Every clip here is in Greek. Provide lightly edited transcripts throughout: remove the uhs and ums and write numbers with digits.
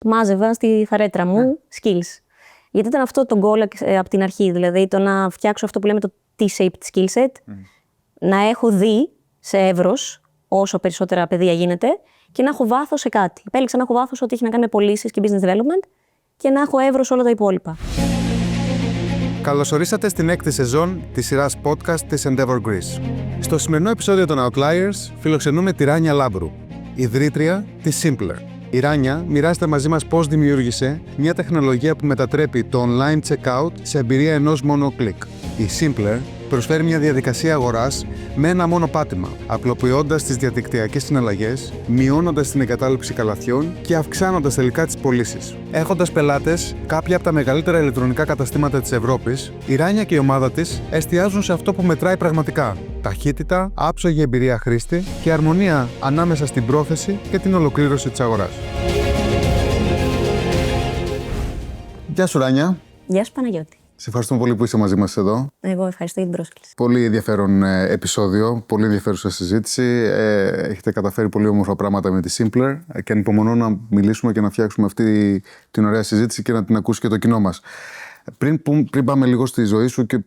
Μάζευα στη φαρέτρα μου skills. Γιατί ήταν αυτό το goal από την αρχή, δηλαδή το να φτιάξω αυτό που λέμε το T-shaped skill set, να έχω δει σε εύρος όσο περισσότερα παιδεία γίνεται και να έχω βάθος σε κάτι. Επέλεξα να έχω βάθος ό,τι έχει να κάνει με πωλήσεις και business development και να έχω εύρος όλα τα υπόλοιπα. Καλώς ορίσατε στην έκτη σεζόν της σειράς podcast της Endeavor Greece. Στο σημερινό επεισόδιο των Outliers φιλοξενούμε τη Ράνια Λάμπρου, ιδρύτρια της Simpler. Η Ράνια μοιράζεται μαζί μας πώς δημιούργησε μια τεχνολογία που μετατρέπει το online checkout σε εμπειρία ενός μόνο κλικ. Η Simpler προσφέρει μια διαδικασία αγοράς με ένα μόνο πάτημα, απλοποιώντας τις διαδικτυακές συναλλαγές, μειώνοντας την εγκατάλειψη καλαθιών και αυξάνοντας τελικά τις πωλήσεις. Έχοντας πελάτες κάποια από τα μεγαλύτερα ηλεκτρονικά καταστήματα της Ευρώπης, η Ράνια και η ομάδα της εστιάζουν σε αυτό που μετράει πραγματικά: ταχύτητα, άψογη εμπειρία χρήστη και αρμονία ανάμεσα στην πρόθεση και την ολοκλήρωση της αγοράς. Γεια σου, Ράνια. Γεια σου, Παναγιώτη. Σε ευχαριστούμε πολύ που είσαι μαζί μας εδώ. Εγώ ευχαριστώ για την πρόσκληση. Πολύ ενδιαφέρον επεισόδιο, πολύ ενδιαφέρουσα συζήτηση. Έχετε καταφέρει πολύ όμορφα πράγματα με τη Simpler και ανυπομονώ να μιλήσουμε και να φτιάξουμε αυτή την ωραία συζήτηση και να την ακούσει και το κοινό μας. Πριν πάμε λίγο στη ζωή σου και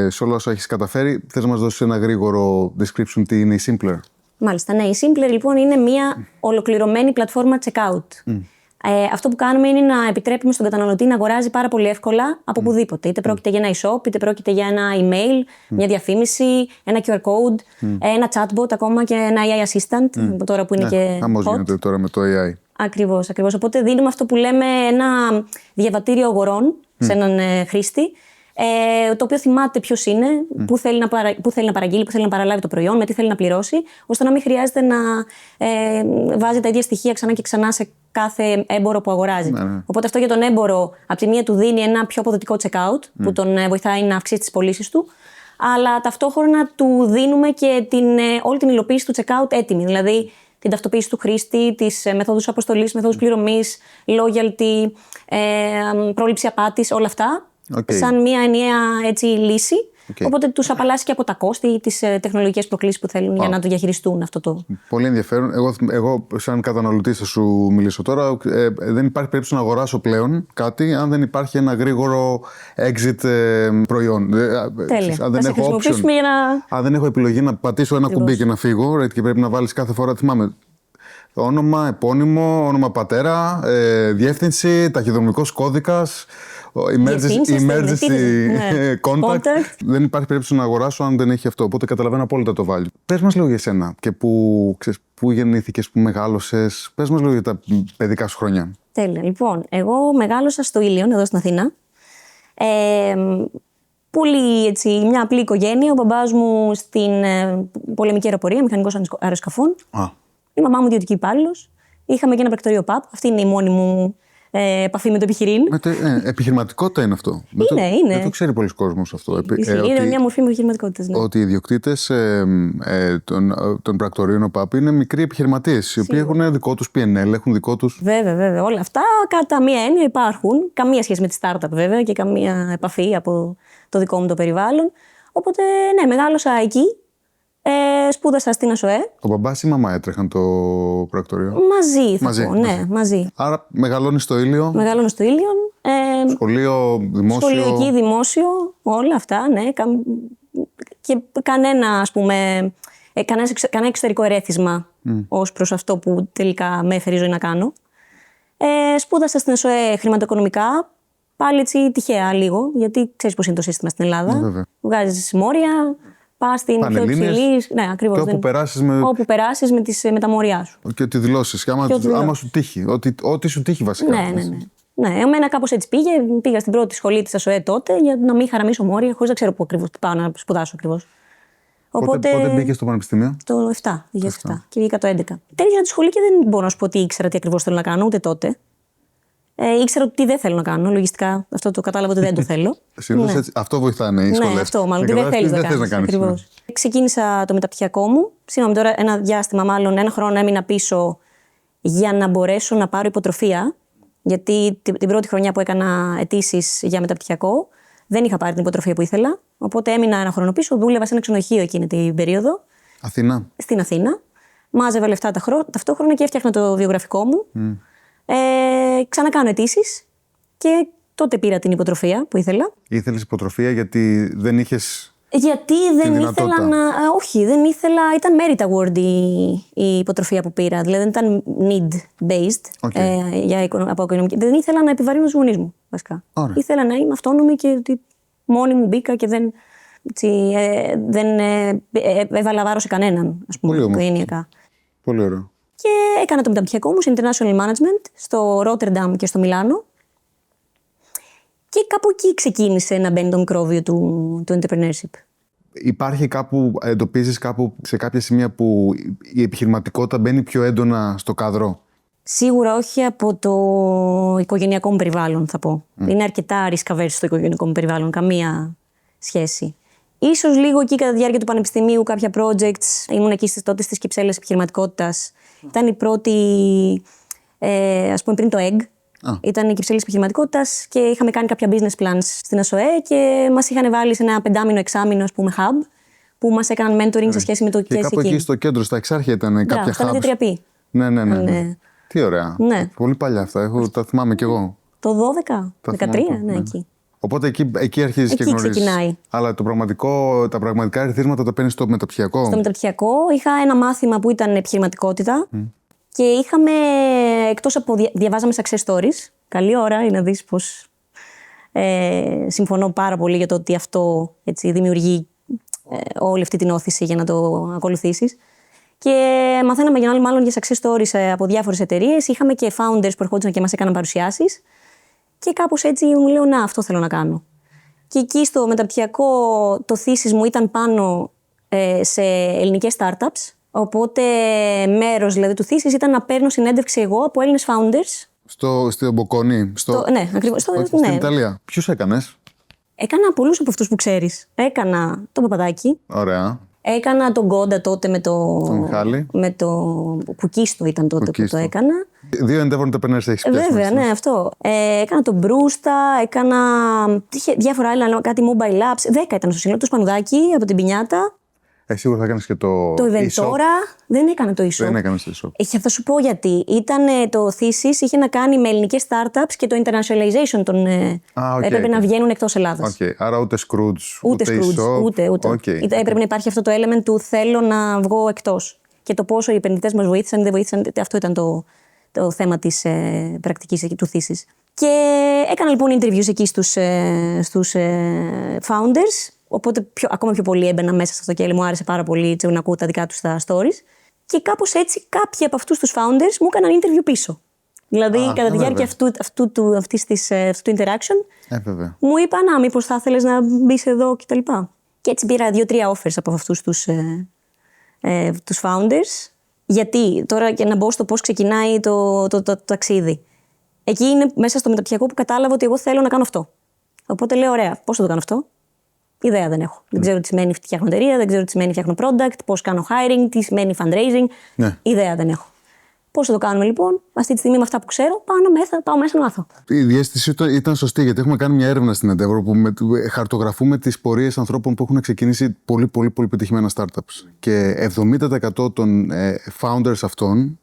σε όλα όσα έχεις καταφέρει, θες να μας δώσεις ένα γρήγορο description τι είναι η Simpler? Μάλιστα, ναι. Η Simpler λοιπόν είναι μια ολοκληρωμένη πλατφόρμα checkout. Αυτό που κάνουμε είναι να επιτρέπουμε στον καταναλωτή να αγοράζει πάρα πολύ εύκολα από οπουδήποτε. Είτε πρόκειται για ένα e-shop, είτε πρόκειται για ένα email, μια διαφήμιση, ένα QR code, ένα chatbot ακόμα και ένα AI assistant, τώρα που είναι και χαμός hot. γίνεται τώρα με το AI. Ακριβώς. Οπότε δίνουμε αυτό που λέμε ένα διαβατήριο αγορών σε έναν χρήστη, το οποίο θυμάται ποιος είναι, πού θέλει να παραγγείλει, πού θέλει να παραλάβει το προϊόν, με τι θέλει να πληρώσει, ώστε να μην χρειάζεται να βάζει τα ίδια στοιχεία ξανά και ξανά σε κάθε έμπορο που αγοράζει. Οπότε αυτό για τον έμπορο, από τη μία του δίνει ένα πιο αποδοτικό checkout, που τον βοηθάει να αυξήσει τις πωλήσεις του, αλλά ταυτόχρονα του δίνουμε και όλη την υλοποίηση του checkout έτοιμη. Δηλαδή την ταυτοποίηση του χρήστη, τις μεθόδους αποστολής, μεθόδους πληρωμής, loyalty, πρόληψη απάτης, όλα αυτά. Σαν μια ενιαία λύση. Οπότε τους απαλλάσσει και από τα κόστη ή τις τεχνολογικές προκλήσεις που θέλουν για να το διαχειριστούν αυτό το. Πολύ ενδιαφέρον. Εγώ σαν καταναλωτής θα σου μιλήσω τώρα. Δεν υπάρχει περίπτωση να αγοράσω πλέον κάτι αν δεν υπάρχει ένα γρήγορο exit προϊόν. Τέλεια. Αν δεν έχω option, αν δεν έχω επιλογή να πατήσω ένα κουμπί και να φύγω, και πρέπει να βάλεις κάθε φορά, θυμάμαι, όνομα, επώνυμο, όνομα πατέρα, διεύθυνση, ταχυδρομικός κώδικας, emergency contact. Δεν υπάρχει περίπτωση να αγοράσω αν δεν έχει αυτό. Οπότε καταλαβαίνω απόλυτα το value. Πες μας λίγο για εσένα και πού γεννήθηκες, πού μεγάλωσες. Πες μας λίγο για τα παιδικά σου χρόνια. Τέλεια. Λοιπόν, εγώ μεγάλωσα στο Ήλιον, εδώ στην Αθήνα. Πολύ μια απλή οικογένεια. Ο μπαμπάς μου στην πολεμική αεροπορία, μηχανικός αεροσκαφών. Η μαμά μου ιδιωτική υπάλληλος. Είχαμε και ένα πρακτορείο ΠΑΠ. Αυτή είναι η μόνη μου επαφή με το επιχειρήν. Επιχειρηματικότητα είναι αυτό. Είναι. Δεν το ξέρει πολλοί κόσμος αυτό. Είναι μια μορφή επιχειρηματικότητας. Ναι. Ότι οι ιδιοκτήτες των πρακτορείων ΟΠΑΠ είναι μικροί επιχειρηματίες, οι οποίοι έχουν δικό τους PNL, έχουν δικό τους. Βέβαια. Όλα αυτά κατά μία έννοια υπάρχουν. Καμία σχέση με τη startup βέβαια και καμία επαφή από το δικό μου το περιβάλλον. Οπότε ναι, μεγάλωσα εκεί. Σπούδασα στην ΑΣΟΕ. Ο μπαμπάς ή η μαμά έτρεχαν το πρακτορείο? Μαζί. Ναι, μαζί. Άρα μεγαλώνεις στο Ήλιο. Μεγαλώνω στο Ήλιον. Σχολείο, δημόσιο. Σχολείο εκεί, δημόσιο, όλα αυτά, ναι. Και κανένα εξωτερικό ερέθισμα ως προς αυτό που τελικά με έφερε η ζωή να κάνω. Σπούδασα στην ΑΣΟΕ χρηματοοικονομικά. Πάλι έτσι τυχαία λίγο, γιατί ξέρεις πώς είναι το σύστημα στην Ελλάδα. Βγάζεις μόρια. Πας στην πιο υψηλή. Ναι, ακριβώς. Και όπου περάσεις με τα μόρια σου. Και ότι δηλώσεις. Άμα σου τύχει. Ό,τι σου τύχει βασικά. Ναι, εμένα κάπως έτσι πήγε. Πήγα στην πρώτη σχολή της ΑΣΟΕ τότε για να μην χαραμίσω μόρια, χωρίς να ξέρω πού ακριβώς πάω να σπουδάσω ακριβώς. Πότε μπήκες στο πανεπιστήμιο? Το 7, και βγήκα το 11. Τέλειωσα τη σχολή και δεν μπορώ να σου πω ότι ήξερα τι ακριβώς θέλω να κάνω, ούτε τότε. Ήξερα ότι δεν θέλω να κάνω. Λογιστικά αυτό το κατάλαβα ότι δεν το θέλω. Συνήθως έτσι, αυτό βοηθάνε οι σχολές. Ναι, αυτό μάλλον. Τι δεν θέλεις να κάνεις. Ακριβώς. Ξεκίνησα το μεταπτυχιακό μου. Συγγνώμη, τώρα ένα διάστημα, μάλλον ένα χρόνο έμεινα πίσω για να μπορέσω να πάρω υποτροφία. Γιατί την πρώτη χρονιά που έκανα αιτήσεις για μεταπτυχιακό δεν είχα πάρει την υποτροφία που ήθελα. Οπότε έμεινα ένα χρόνο πίσω. Δούλευα σε ένα ξενοδοχείο εκείνη την περίοδο. Αθήνα. Στην Αθήνα. Μάζευα λεφτά ταυτόχρονα και έφτιαχνα το βιογραφικό μου. Ξανακάνω αιτήσεις και τότε πήρα την υποτροφία που ήθελα. Ήθελες υποτροφία γιατί δεν είχες. Γιατί δεν ήθελα να. Όχι, δεν ήθελα. Ήταν merit award η υποτροφία που πήρα. Δηλαδή δεν ήταν need-based από οικονομική. Δεν ήθελα να επιβαρύνω τους γονείς μου, βασικά. Ωραία. Ήθελα να είμαι αυτόνομη και ότι μόνη μου μπήκα και δεν έβαλα βάρος σε κανέναν, ας πούμε, οικογενειακά. Πολύ ωραίο. Και έκανα το μεταπτυχιακό μου σε International Management στο Rotterdam και στο Μιλάνο. Και κάπου εκεί ξεκίνησε να μπαίνει το μικρόβιο του entrepreneurship. Υπάρχει κάπου, εντοπίζεις κάπου σε κάποια σημεία που η επιχειρηματικότητα μπαίνει πιο έντονα στο κάδρο? Σίγουρα όχι από το οικογενειακό μου περιβάλλον, θα πω. Είναι αρκετά risk-averse στο οικογενειακό μου περιβάλλον, καμία σχέση. Ίσως λίγο εκεί κατά τη διάρκεια του πανεπιστημίου κάποια projects. Ήμουν εκεί τότε στις Κυψέλες επιχειρηματικότητας. Ήταν η πρώτη, ας πούμε, πριν το EGG. Ήταν η Κυψέλες επιχειρηματικότητας και είχαμε κάνει κάποια business plans στην ΑΣΟΕ και μας είχαν βάλει σε ένα 5μηνο, 6μηνο, ας πούμε, hub που μας έκαναν mentoring σε σχέση με το και κάπου εκεί στο κέντρο, στα Εξάρχεια ήταν κάποια hubs. Ήταν 3P. Ναι. Τι ωραία. Ναι. Πολύ παλιά αυτά. Τα θυμάμαι κι εγώ. Το 12, 13, ναι, εκεί. Οπότε εκεί αρχίζεις και γνωρίζεις. Ξεκινάει. Αλλά τα πραγματικά ερεθίσματα τα παίρνεις στο μεταπτυχιακό. Στο μεταπτυχιακό είχα ένα μάθημα που ήταν επιχειρηματικότητα και είχαμε, εκτός από διαβάζαμε success stories. Καλή ώρα είναι να δεις πως συμφωνώ πάρα πολύ για το ότι αυτό έτσι, δημιουργεί όλη αυτή την όθηση για να το ακολουθήσεις. Και μαθαίναμε μάλλον για success stories από διάφορες εταιρείες. Είχαμε και founders που ερχόντουσαν και μας έκαναν παρουσιάσεις. Και κάπως έτσι μου λέω, να, αυτό θέλω να κάνω. Και εκεί στο μεταπτυχιακό το thesis μου ήταν πάνω σε ελληνικές startups. Οπότε μέρος δηλαδή του thesis ήταν να παίρνω συνέντευξη εγώ από Έλληνες founders. Στο Μποκόνι, ναι, ακριβώς. Στην Ιταλία. Ποιους έκανες? Έκανα πολλούς από αυτούς που ξέρεις. Έκανα τον Παπαδάκη. Ωραία. Έκανα τον Κόντα τότε με το Κουκίστο ήταν τότε που το έκανα. 2 Endeavor Entrepreneurs έχεις πιάσει. Βέβαια, ναι, αυτό. Έκανα τον Μπρούστα, έκανα διάφορα άλλα, κάτι mobile apps. 10 ήταν στο σύνολο, το Σπανουδάκι από την Πινιάτα. Σίγουρα θα έκανες και το Eventora. Δεν έκανα το e-shop. Δεν έκανες το e-shop. Θα σου πω γιατί. Το thesis είχε να κάνει με ελληνικές startups και το internationalization των. Έπρεπε να βγαίνουν εκτός Ελλάδας. Άρα ούτε Scrooge, ούτε e-shop. Ούτε. Έπρεπε να υπάρχει αυτό το element του θέλω να βγω εκτός. Και το πόσο οι επενδυτές μας βοήθησαν ή δεν βοήθησαν. Αυτό ήταν το θέμα της πρακτικής του thesis. Και έκανα λοιπόν interviews εκεί στους founders. Οπότε ακόμα πιο πολύ έμπαινα μέσα σε αυτό και μου άρεσε πάρα πολύ να ακούω τα δικά τους τα stories. Και κάπως έτσι κάποιοι από αυτούς τους founders μου έκαναν interview πίσω. Δηλαδή κατά τη διάρκεια αυτού του interaction μου είπαν μήπως θα ήθελες να μπεις εδώ κτλ. Και έτσι πήρα 2-3 offers από αυτούς τους founders. Γιατί τώρα και να μπω στο πώς ξεκινάει το ταξίδι. Εκεί είναι μέσα στο μεταπτυχιακό που κατάλαβα ότι εγώ θέλω να κάνω αυτό. Οπότε λέω ωραία, πώς θα το κάνω αυτό? Ιδέα δεν έχω. Δεν ξέρω τι σημαίνει φτιάχνω εταιρεία, δεν ξέρω τι σημαίνει φτιάχνω product, πώς κάνω hiring, τι σημαίνει fundraising. Ναι. Ιδέα δεν έχω. Πώς θα το κάνουμε λοιπόν? Αυτή τη στιγμή με αυτά που ξέρω, πάω μέσα να μάθω. Η διαίσθηση ήταν σωστή, γιατί έχουμε κάνει μια έρευνα στην Endeavor που χαρτογραφούμε τις πορείες ανθρώπων που έχουν ξεκινήσει πολύ πετυχημένα startups. Και 70% των founders αυτών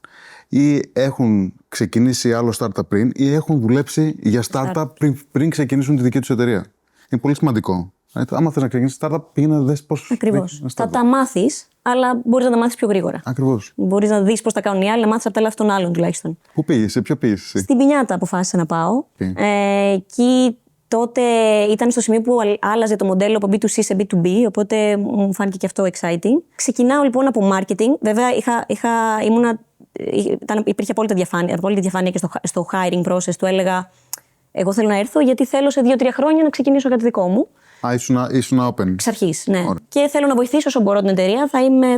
ή έχουν ξεκινήσει άλλο startup πριν ή έχουν δουλέψει για startup πριν ξεκινήσουν τη δική τους εταιρεία. Είναι πολύ σημαντικό. Άμα θες να ξεκινήσεις startup, πήγαινε να δεις πώς. Ακριβώς. Θα τα μάθεις, αλλά μπορείς να τα μάθεις πιο γρήγορα. Ακριβώς. Μπορείς να δεις πώς τα κάνουν οι άλλοι, να μάθεις από τα λάθη των άλλων τουλάχιστον. Πού πήγες, σε ποιο πήγες εσύ? Στην Πινιάτα αποφάσισα να πάω. Εκεί τότε ήταν στο σημείο που άλλαζε το μοντέλο από B2C σε B2B, οπότε μου φάνηκε και αυτό exciting. Ξεκινάω λοιπόν από marketing. Βέβαια, υπήρχε απόλυτη διαφάνεια και στο hiring process. Του έλεγα, εγώ θέλω να έρθω γιατί θέλω σε 2-3 χρόνια να ξεκινήσω κάτι δικό μου. Ήσουν open. Εξ αρχής, ναι. Ωραία. Και θέλω να βοηθήσω όσο μπορώ την εταιρεία,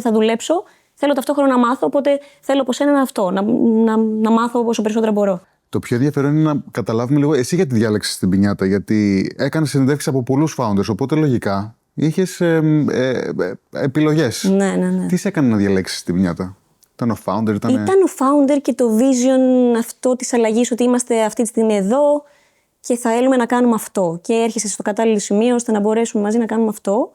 θα δουλέψω. Θέλω ταυτόχρονα να μάθω, οπότε θέλω από σένα να μάθω όσο περισσότερο μπορώ. Το πιο ενδιαφέρον είναι να καταλάβουμε λίγο εσύ γιατί διάλεξες την Πινιάτα, γιατί έκανες συνεντεύξεις από πολλούς founders, οπότε λογικά είχες επιλογές. Ναι. Τι σε έκανε να διαλέξεις την Πινιάτα? Ήταν ο founder, Ήταν ο founder και το vision αυτό της αλλαγής, ότι είμαστε αυτή τη στιγμή εδώ και θα θέλουμε να κάνουμε αυτό. Και έρχεσαι στο κατάλληλο σημείο ώστε να μπορέσουμε μαζί να κάνουμε αυτό.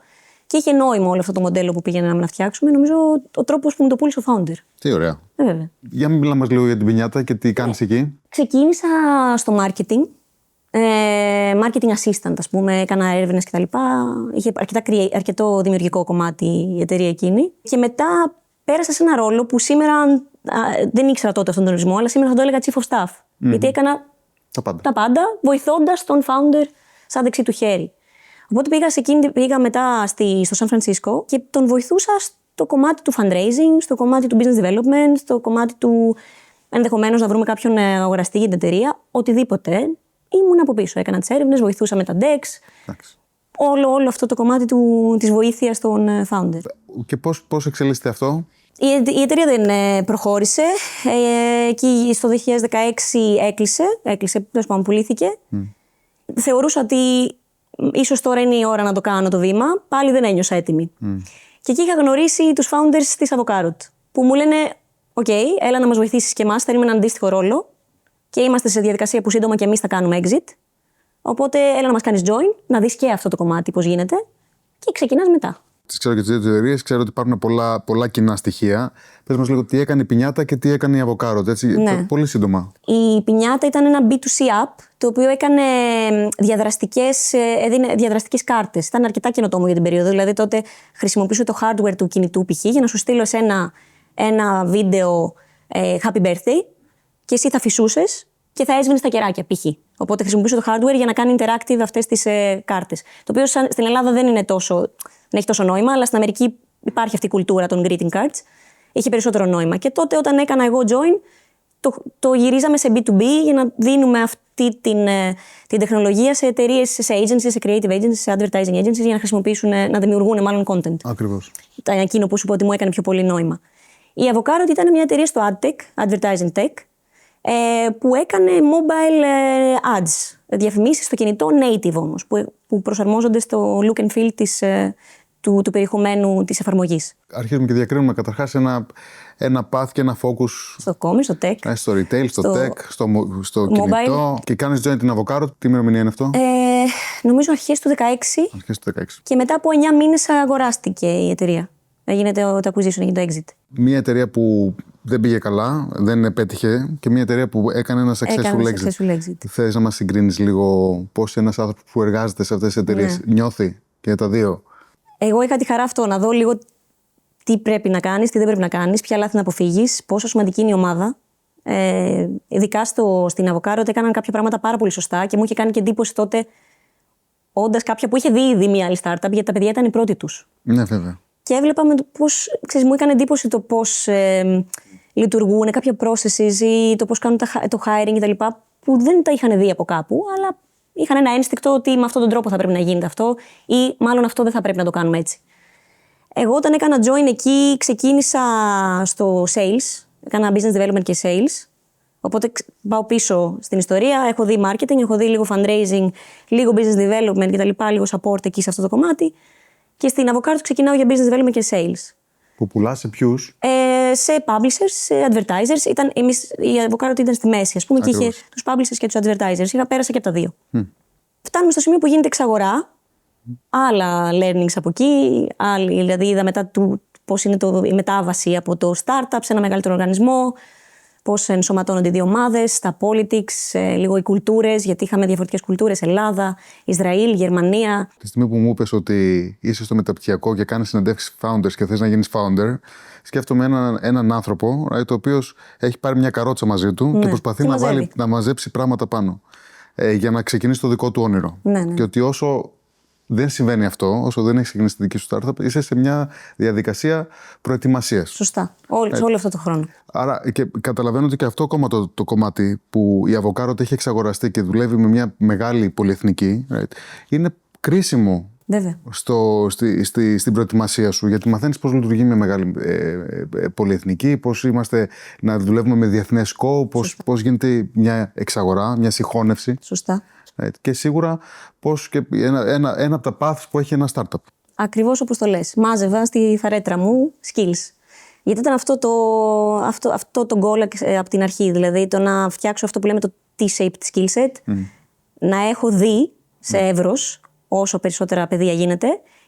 Και είχε νόημα όλο αυτό το μοντέλο που πήγαιναμε να φτιάξουμε. Νομίζω ο τρόπος που μου το πούλησε ο founder. Τι ωραία. Βέβαια. Για να μιλάμε λίγο για την πινιάτα και τι κάνεις εκεί. Ξεκίνησα στο marketing. Marketing assistant, ας πούμε, έκανα έρευνες κτλ. Είχε αρκετό δημιουργικό κομμάτι η εταιρεία εκείνη. Και μετά πέρασα σε ένα ρόλο που σήμερα δεν ήξερα τότε αυτόν τον ορισμό, αλλά σήμερα θα το έλεγα chief of staff. Γιατί έκανα τα πάντα βοηθώντας τον founder σαν δεξί του χέρι. Οπότε πήγα μετά στο Σαν Φρανσίσκο και τον βοηθούσα στο κομμάτι του fundraising, στο κομμάτι του business development, στο κομμάτι του ενδεχομένως να βρούμε κάποιον αγοραστή για την εταιρεία, οτιδήποτε. Ήμουν από πίσω. Έκανα τις έρευνες, βοηθούσα με τα decks. Όλο αυτό το κομμάτι της βοήθειας των founder. Και πώς εξελίσσεται αυτό? Η εταιρεία δεν προχώρησε. Εκεί στο 2016 έκλεισε, τέλος πάντων πουλήθηκε. Θεωρούσα ότι ίσως τώρα είναι η ώρα να το κάνω το βήμα. Πάλι δεν ένιωσα έτοιμη. Και εκεί είχα γνωρίσει τους founders της Avocado, που μου λένε: «OK, έλα να μας βοηθήσεις και εμάς. Θέλουμε έναν αντίστοιχο ρόλο. Και είμαστε σε διαδικασία που σύντομα και εμείς θα κάνουμε exit. Οπότε έλα να μας κάνεις join, να δεις και αυτό το κομμάτι πώς γίνεται. Και ξεκινάς μετά». Τις ξέρω και τις δύο εταιρείες, ξέρω ότι υπάρχουν πολλά κοινά στοιχεία. Πες μας λίγο τι έκανε η πινιάτα και τι έκανε η Avocado, έτσι, Ναι. πολύ σύντομα. Η πινιάτα ήταν ένα B2C app, το οποίο έκανε έδινε διαδραστικές κάρτες. Ήταν αρκετά καινοτόμο για την περίοδο. Δηλαδή τότε χρησιμοποιούσε το hardware του κινητού π.χ. για να σου στείλω ένα βίντεο happy birthday και εσύ θα φυσούσες και θα έσβηνες τα κεράκια π.χ. Οπότε χρησιμοποιούσε το hardware για να κάνει interactive αυτές τις κάρτες. Το οποίο στην Ελλάδα δεν έχει τόσο νόημα, αλλά στην Αμερική υπάρχει αυτή η κουλτούρα των greeting cards. Είχε περισσότερο νόημα. Και τότε όταν έκανα εγώ join, το γυρίζαμε σε B2B για να δίνουμε αυτή την τεχνολογία σε εταιρείες, σε agencies, σε creative agencies, σε advertising agencies για να χρησιμοποιήσουν, να δημιουργούν μάλλον content. Ακριβώς. Ήταν εκείνο που σου είπα ότι μου έκανε πιο πολύ νόημα. Η Avocado ήταν μια εταιρεία στο AdTech, Advertising Tech, που έκανε mobile ads, διαφημίσεις στο κινητό native όμως, που προσαρμόζονται στο look and feel του περιεχομένου της εφαρμογής. Αρχίζουμε και διακρίνουμε καταρχάς ένα path και ένα focus Στο commerce, στο tech. Στο retail, στο tech, στο κινητό. Και κάνεις join την Avocado. Τι ημερομηνία είναι αυτό? Νομίζω αρχές του 2016. Αρχές του 2016. Και μετά από 9 μήνες αγοράστηκε η εταιρεία. Έγινε το acquisition, έγινε το exit. Μια εταιρεία που δεν πήγε καλά, δεν επέτυχε, και μια εταιρεία που έκανε ένα successful exit. Θες να μας συγκρίνεις λίγο πώς ένας άνθρωπος που εργάζεται σε αυτές τις εταιρείες νιώθει και τα δύο? Εγώ είχα τη χαρά αυτό, να δω λίγο τι πρέπει να κάνεις, τι δεν πρέπει να κάνεις, ποια λάθη να αποφύγεις, πόσο σημαντική είναι η ομάδα. Ειδικά στην Avocado έκαναν κάποια πράγματα πάρα πολύ σωστά και μου είχε κάνει και εντύπωση τότε, όντας κάποια που είχε δει ήδη μια άλλη startup, γιατί τα παιδιά ήταν οι πρώτοι τους. Ναι, βέβαια. Και έβλεπα μου έκανε εντύπωση το πώς λειτουργούν κάποια processes ή το πώς κάνουν το hiring κτλ. Που δεν τα είχαν δει από κάπου, αλλά είχαν ένα ένστικτο ότι με αυτόν τον τρόπο θα πρέπει να γίνεται αυτό, ή μάλλον αυτό δεν θα πρέπει να το κάνουμε έτσι. Εγώ όταν έκανα join εκεί, ξεκίνησα στο sales, έκανα business development και sales. Οπότε πάω πίσω στην ιστορία, έχω δει marketing, έχω δει λίγο fundraising, λίγο business development κτλ. Λίγο support εκεί σε αυτό το κομμάτι. Και στην Avocado ξεκινάω για business development και sales. Που πουλάς σε ποιους? Σε publishers, σε advertisers. Η Avocado ήταν στη μέση, ας πούμε, και είχε τους publishers και τους advertisers. Πέρασα και από τα δύο. Φτάνουμε στο σημείο που γίνεται εξαγορά. Άλλα learnings από εκεί. Δηλαδή είδα μετά πώς είναι η μετάβαση από το startup σε ένα μεγαλύτερο οργανισμό. Πώς ενσωματώνονται οι δύο ομάδες, τα politics, λίγο οι κουλτούρες, γιατί είχαμε διαφορετικές κουλτούρες, Ελλάδα, Ισραήλ, Γερμανία. Τη στιγμή που μου είπες ότι είσαι στο μεταπτυχιακό και κάνεις συνεντεύξεις founders και θες να γίνεις founder, σκέφτομαι έναν άνθρωπο, ο οποίος έχει πάρει μια καρότσα μαζί του και προσπαθεί να μαζέψει πράγματα πάνω για να ξεκινήσει το δικό του όνειρο. Ναι. Και ότι όσο δεν συμβαίνει αυτό, όσο δεν έχει ξεκινήσει τη δική σου startup, είσαι σε μια διαδικασία προετοιμασίας. Σωστά. Σε όλο αυτό το χρόνο. Άρα και καταλαβαίνω ότι και αυτό ακόμα το κομμάτι που η Avocado έχει εξαγοραστεί και δουλεύει με μια μεγάλη πολυεθνική, είναι κρίσιμο. Βέβαια. Στην προετοιμασία σου, γιατί μαθαίνεις πώς λειτουργεί μια μεγάλη πολυεθνική, πώς είμαστε να δουλεύουμε με διεθνές scope, πώς γίνεται μια εξαγορά, μια συγχώνευση. Σωστά. Και σίγουρα πώς και ένα από τα paths που έχει ένα startup. Ακριβώς όπως το λες. Μάζευα στη φαρέτρα μου skills. Γιατί ήταν αυτό το goal από την αρχή. Δηλαδή το να φτιάξω αυτό που λέμε το T-shaped skill set, να έχω δει σε εύρος όσο περισσότερα παιδεία γίνεται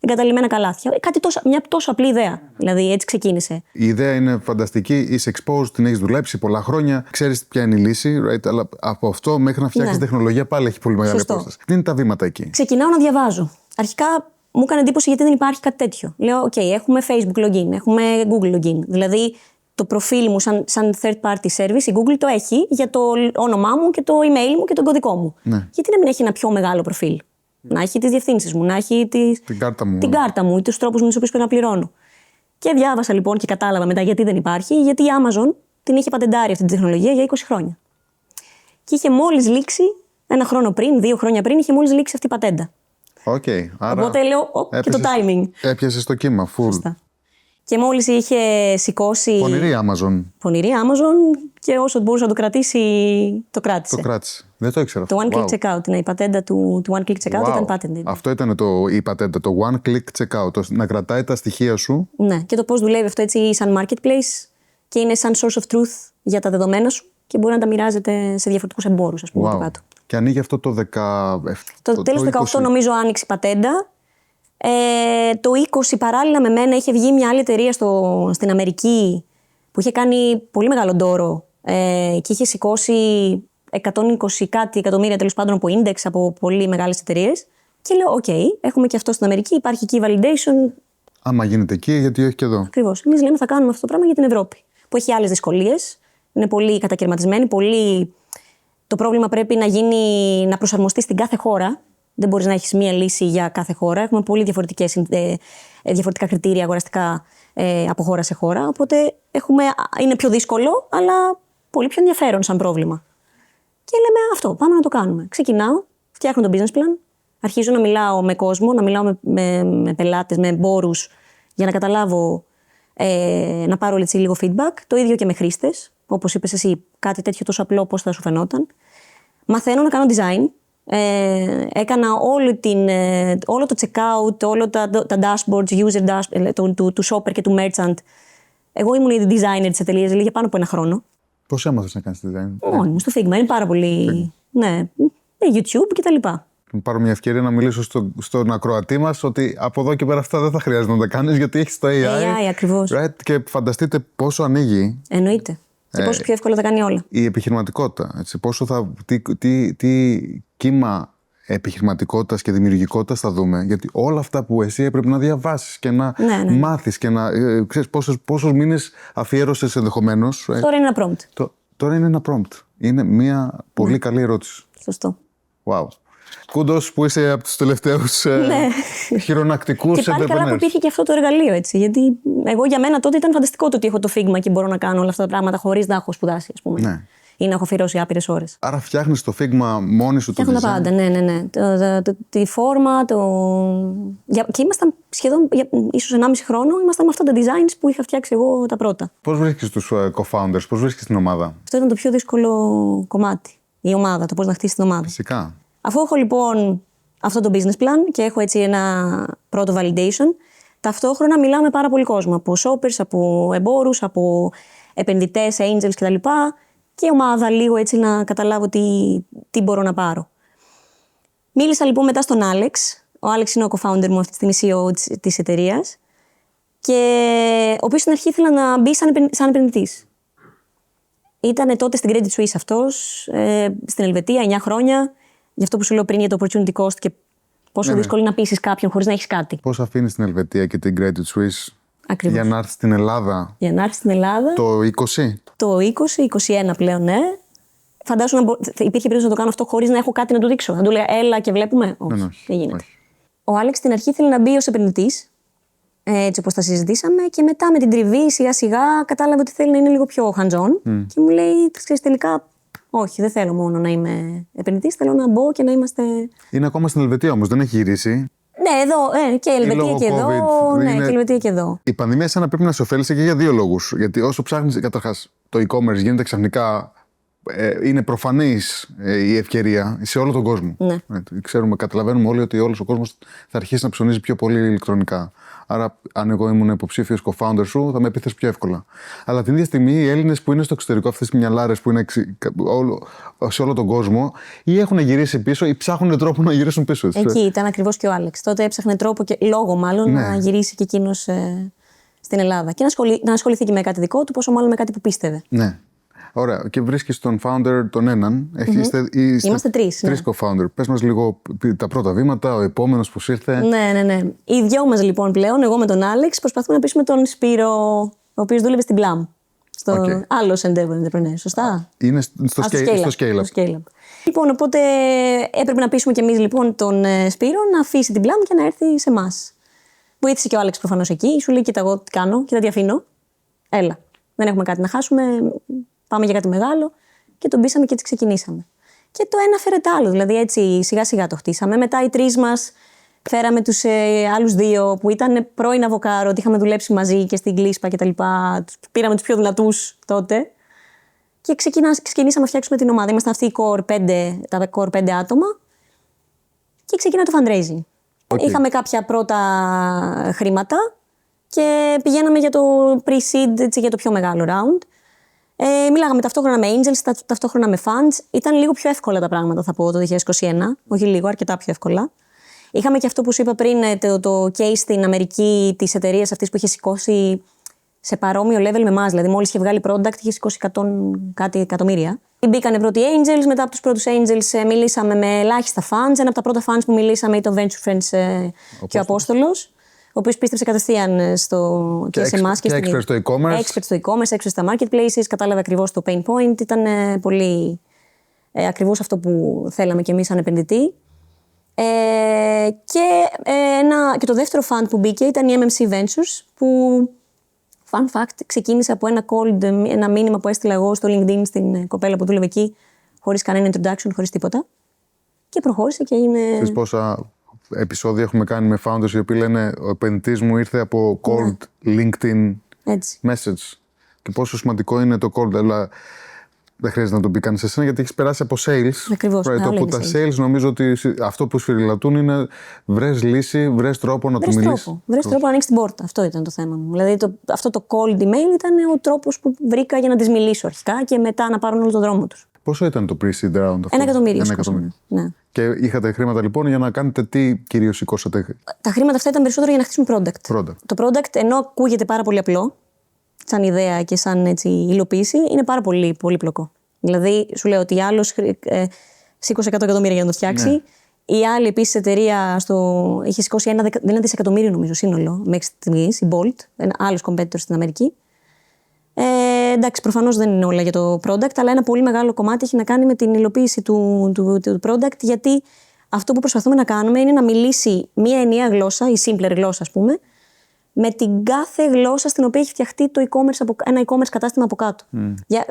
εγκαταλειμμένα καλάθια. Μια τόσο απλή ιδέα. Δηλαδή, έτσι ξεκίνησε. Η ιδέα είναι φανταστική, είσαι exposed, την έχεις δουλέψει πολλά χρόνια, ξέρεις ποια είναι η λύση, right? Αλλά από αυτό μέχρι να φτιάξεις τεχνολογία πάλι έχει πολύ μεγάλη απόσταση. Τι είναι τα βήματα εκεί? Ξεκινάω να διαβάζω. Αρχικά μου έκανε εντύπωση γιατί δεν υπάρχει κάτι τέτοιο. Λέω, OK, έχουμε Facebook login, έχουμε Google login. Δηλαδή, το προφίλ μου σαν third party service, η Google το έχει για το όνομά μου και το email μου και τον κωδικό μου. Ναι. Γιατί να μην έχει ένα πιο μεγάλο προφίλ? Να έχει τις διευθύνσεις μου, να έχει την κάρτα μου ή τους τρόπους με τους οποίους πρέπει να πληρώνω. Και διάβασα λοιπόν και κατάλαβα μετά γιατί δεν υπάρχει, γιατί η Amazon την είχε πατεντάρει αυτή τη τεχνολογία για 20 χρόνια. Και είχε μόλις λήξει, 1 χρόνο πριν, 2 χρόνια πριν, είχε μόλις λήξει αυτή η πατέντα. Okay, άρα οπότε λέω, και το timing. Έπιασε το κύμα, full. Σωστά. Και μόλις είχε σηκώσει. Πονηρή Amazon. Πονηρή Amazon και όσο μπορούσε να το κρατήσει, το κράτησε. Το κράτησε. Δεν το ήξερα. Το one click checkout. Ναι, η πατέντα του one click checkout ήταν patented. Αυτό ήταν η πατέντα, το one click checkout. Να κρατάει τα στοιχεία σου. Ναι, και το πώς δουλεύει αυτό έτσι σαν marketplace και είναι σαν source of truth για τα δεδομένα σου και μπορεί να τα μοιράζεται σε διαφορετικούς εμπόρους, ας πούμε. Κάτω. Και ανοίγει αυτό το 17. Το τέλος του 18 νομίζω άνοιξε η πατέντα. Το 20 παράλληλα με μένα είχε βγει μια άλλη εταιρεία στην Αμερική που είχε κάνει πολύ μεγάλο ντόρο και είχε σηκώσει 120 κάτι εκατομμύρια τέλος πάντων από index από πολύ μεγάλες εταιρείες. Και λέω: OK, έχουμε και αυτό στην Αμερική, υπάρχει εκεί validation. Άμα γίνεται εκεί, γιατί όχι και εδώ. Ακριβώς. Εμείς λέμε: θα κάνουμε αυτό το πράγμα για την Ευρώπη, που έχει άλλες δυσκολίες. Είναι πολύ κατακαιρματισμένη. Το πρόβλημα πρέπει να προσαρμοστεί στην κάθε χώρα. Δεν μπορείς να έχεις μία λύση για κάθε χώρα. Έχουμε πολύ διαφορετικά κριτήρια αγοραστικά από χώρα σε χώρα. Οπότε είναι πιο δύσκολο, αλλά πολύ πιο ενδιαφέρον σαν πρόβλημα. Και λέμε αυτό, πάμε να το κάνουμε. Ξεκινάω, φτιάχνω το business plan, αρχίζω να μιλάω με κόσμο, να μιλάω με πελάτες, με εμπόρους, για να καταλάβω, να πάρω λίγο feedback. Το ίδιο και με χρήστες. Όπως είπες εσύ, κάτι τέτοιο τόσο απλό, πώς θα σου φαινόταν. Μαθαίνω να κάνω design. Έκανα όλο το checkout, όλα τα dashboards, user dashboard, του shopper και του merchant. Εγώ ήμουν η designer της εταιρείας, δηλαδή για πάνω από 1 χρόνο. Πώς έμαθες να κάνεις design? Μόνη μου, στο Figma. Είναι πάρα πολύ. Ναι, YouTube κτλ. Πάρω μια ευκαιρία να μιλήσω στον ακροατή μας ότι από εδώ και πέρα αυτά δεν θα χρειάζεται να τα κάνεις γιατί έχεις το AI. AI, ακριβώς. Right? Και φανταστείτε πόσο ανοίγει. Εννοείται. Και πόσο πιο εύκολα τα κάνει όλα. Η επιχειρηματικότητα. Έτσι, τι κύμα επιχειρηματικότητας και δημιουργικότητας θα δούμε. Γιατί όλα αυτά που εσύ έπρεπε να διαβάσεις και να μάθεις και να ξέρεις πόσους μήνες αφιέρωσες ενδεχομένως. Τώρα είναι ένα prompt. Τώρα είναι ένα prompt. Είναι μια πολύ καλή ερώτηση. Σωστό. Wow. Κούντος που είσαι από τους τελευταίους χειρονακτικούς entrepreneurs. Και πάλι καλά που υπήρχε και αυτό το εργαλείο, έτσι. Γιατί για μένα τότε ήταν φανταστικό το ότι έχω το Figma και μπορώ να κάνω όλα αυτά τα πράγματα χωρίς να έχω σπουδάσει, ας πούμε. Ναι. Ή να έχω αφιερώσει άπειρες ώρες. Άρα φτιάχνεις το Figma μόνη σου? Φτιάχνω τα πάντα, ναι. Τη φόρμα, και ήμασταν σχεδόν, ίσως 1,5 χρόνο, ήμασταν με αυτά τα designs που είχα φτιάξει εγώ τα πρώτα. Πώς βρίσκεις τους co-founders, πώς βρίσκεις την ομάδα? Αυτό ήταν το πιο δύσκολο κομμάτι. Η ομάδα, το πώς να χτίσεις την ομάδα. Φυσικά. Αφού έχω λοιπόν αυτό το business plan και έχω έτσι ένα πρώτο validation, ταυτόχρονα μιλάω με πάρα πολύ κόσμο. Από shoppers, από εμπόρους, από επενδυτές, angels κτλ. Και ομάδα λίγο έτσι να καταλάβω τι μπορώ να πάρω. Μίλησα λοιπόν μετά στον Άλεξ. Ο Άλεξ είναι ο co-founder μου αυτή τη στιγμή, CEO της εταιρείας. Και ο οποίος στην αρχή ήθελε να μπει σαν επενδυτής. Ήταν τότε στην Credit Suisse αυτός, στην Ελβετία, 9 χρόνια. Γι' αυτό που σου λέω πριν για το opportunity cost και πόσο δύσκολο είναι να πείσεις κάποιον χωρίς να έχεις κάτι. Πώς αφήνεις την Ελβετία και την Credit Suisse? Ακριβώς. Για να έρθει στην Ελλάδα? Για να έρθει στην Ελλάδα. Το 20? Το 20-21 πλέον, ναι. Φαντάσου υπήρχε περίπτωση να το κάνω αυτό χωρίς να έχω κάτι να του δείξω. Να του λέω, έλα και βλέπουμε. Όχι, δεν γίνεται. Όχι. Ο Άλεξ στην αρχή ήθελε να μπει ως επενδυτής, έτσι όπως τα συζητήσαμε, και μετά με την τριβή σιγά-σιγά κατάλαβε ότι θέλει να είναι λίγο πιο hands-on. Και μου λέει, ξέρεις, τελικά, όχι, δεν θέλω μόνο να είμαι επενδυτής, θέλω να μπω και να είμαστε. Είναι ακόμα στην Ελβετία όμως, δεν έχει γυρίσει. Ναι, εδώ, και η Ελβετία και εδώ. Ναι, και η Ελβετία και εδώ. Η πανδημία σαν να πρέπει να σε ωφέλησε και για 2 λόγους. Γιατί όσο ψάχνεις, καταρχάς, το e-commerce γίνεται ξαφνικά είναι προφανής η ευκαιρία σε όλο τον κόσμο. Ναι. Καταλαβαίνουμε όλοι ότι όλος ο κόσμος θα αρχίσει να ψωνίζει πιο πολύ ηλεκτρονικά. Άρα, αν εγώ ήμουν υποψήφιος co-founder σου, θα με επίθεσαι πιο εύκολα. Αλλά την ίδια στιγμή οι Έλληνες που είναι στο εξωτερικό, αυτές τις μυαλάρες που είναι σε όλο τον κόσμο, ή έχουν γυρίσει πίσω ή ψάχνουν τρόπο να γυρίσουν πίσω. Εκεί ήταν ακριβώς και ο Άλεξ. Τότε έψαχνε τρόπο και λόγο, μάλλον, ναι, να γυρίσει και εκείνος στην Ελλάδα. Και να ασχοληθεί και με κάτι δικό του, πόσο μάλλον με κάτι που πίστευε. Ναι. Ωραία. Και βρίσκεις τον founder τον έναν. Είμαστε τρεις. Τρεις co-founder. Πες μας λίγο τα πρώτα βήματα, ο επόμενος που ήρθε. Ναι. Οι δυο μας λοιπόν πλέον, εγώ με τον Άλεξ, προσπαθούμε να πείσουμε τον Σπύρο, ο οποίος δούλευε στην Plum. Στο άλλο Endeavor Entrepreneur, σωστά. Είναι στο Scale-Up. Λοιπόν, οπότε έπρεπε να πείσουμε κι εμείς λοιπόν τον Σπύρο να αφήσει την Plum και να έρθει σε εμάς. Βοήθησε και ο Άλεξ προφανώς εκεί. Σου λέει: κοίτα, εγώ τι κάνω, κοίτα τι αφήνω. Έλα. Δεν έχουμε κάτι να χάσουμε. Πάμε για κάτι μεγάλο. Και τον πείσαμε και έτσι ξεκινήσαμε. Και το ένα φέρε το άλλο. Δηλαδή έτσι σιγά σιγά το χτίσαμε. Μετά οι τρεις μας φέραμε τους άλλους δύο που ήταν πρώην αβοκάρο, ότι είχαμε δουλέψει μαζί και στην Κλίσπα κτλ. Πήραμε τους πιο δυνατούς τότε. Και ξεκινήσαμε να φτιάξουμε την ομάδα. Ήμασταν αυτοί οι τα core 5 άτομα. Και ξεκινά το fundraising. Είχαμε κάποια πρώτα χρήματα και πηγαίναμε για το pre-seed, έτσι, για το πιο μεγάλο round. Μιλάγαμε ταυτόχρονα με angels, ταυτόχρονα με funds. Ήταν λίγο πιο εύκολα τα πράγματα, θα πω, το 2021. Όχι λίγο, αρκετά πιο εύκολα. Είχαμε και αυτό που σου είπα πριν, το case στην Αμερική της εταιρείας αυτής που είχε σηκώσει σε παρόμοιο level με εμάς. Δηλαδή, μόλις είχε βγάλει product, είχε σηκώσει 100 κάτι εκατομμύρια. Μπήκανε πρώτοι angels, μετά από τους πρώτους angels μιλήσαμε με ελάχιστα funds. Ένα από τα πρώτα funds που μιλήσαμε ήταν το Venture Friends και ο Απόστολος, ο οποίος πίστεψε κατευθείαν και σε εμάς και στην expert στο e-commerce. Expert στο e-commerce, expert στα marketplaces, κατάλαβε ακριβώς το pain point. Ήταν πολύ ακριβώς αυτό που θέλαμε κι εμείς σαν επενδυτή. Και το δεύτερο fund που μπήκε ήταν η MMC Ventures, που fun fact ξεκίνησε από ένα μήνυμα που έστειλα εγώ στο LinkedIn στην κοπέλα που δούλευε εκεί, χωρίς κανένα introduction, χωρίς τίποτα. Και προχώρησε και είναι. Ξέρεις πόσα επεισόδια έχουμε κάνει με founders οι οποίοι λένε ο επενδυτής μου ήρθε από cold LinkedIn message. Και πόσο σημαντικό είναι το cold, αλλά δεν χρειάζεται να το πει κανείς εσένα γιατί έχεις περάσει από sales. Ακριβώς. Τα sales νομίζω ότι αυτό που σφυριλατούν είναι βρες λύση, βρες τρόπο να του μιλήσεις. Βρες τρόπο να ανοίξεις την πόρτα. Αυτό ήταν το θέμα μου. Δηλαδή αυτό το cold email ήταν ο τρόπος που βρήκα για να τις μιλήσω αρχικά και μετά να πάρουν όλο τον δρόμο τους. Πόσο ήταν το pre-seed round αυτό? 1 εκατομμύριο. Ναι. Και είχατε χρήματα λοιπόν για να κάνετε τι κυρίως σηκώσατε? Τα χρήματα αυτά ήταν περισσότερο για να χτίσουμε product. Το product, ενώ ακούγεται πάρα πολύ απλό, σαν ιδέα και σαν έτσι, υλοποίηση, είναι πάρα πολύ πολύπλοκο. Δηλαδή, σου λέω ότι άλλος σήκωσε 100 εκατομμύρια για να το φτιάξει. Ναι. Η άλλη επίσης εταιρεία είχε σηκώσει ένα δισεκατομμύριο, νομίζω, σύνολο μέχρι στιγμής, η Bolt, ένα άλλος competitor στην Αμερική. Εντάξει, προφανώς δεν είναι όλα για το product, αλλά ένα πολύ μεγάλο κομμάτι έχει να κάνει με την υλοποίηση του product, γιατί αυτό που προσπαθούμε να κάνουμε είναι να μιλήσει μία ενιαία γλώσσα, η simpler γλώσσα, ας πούμε, με την κάθε γλώσσα στην οποία έχει φτιαχτεί ένα e-commerce κατάστημα από κάτω.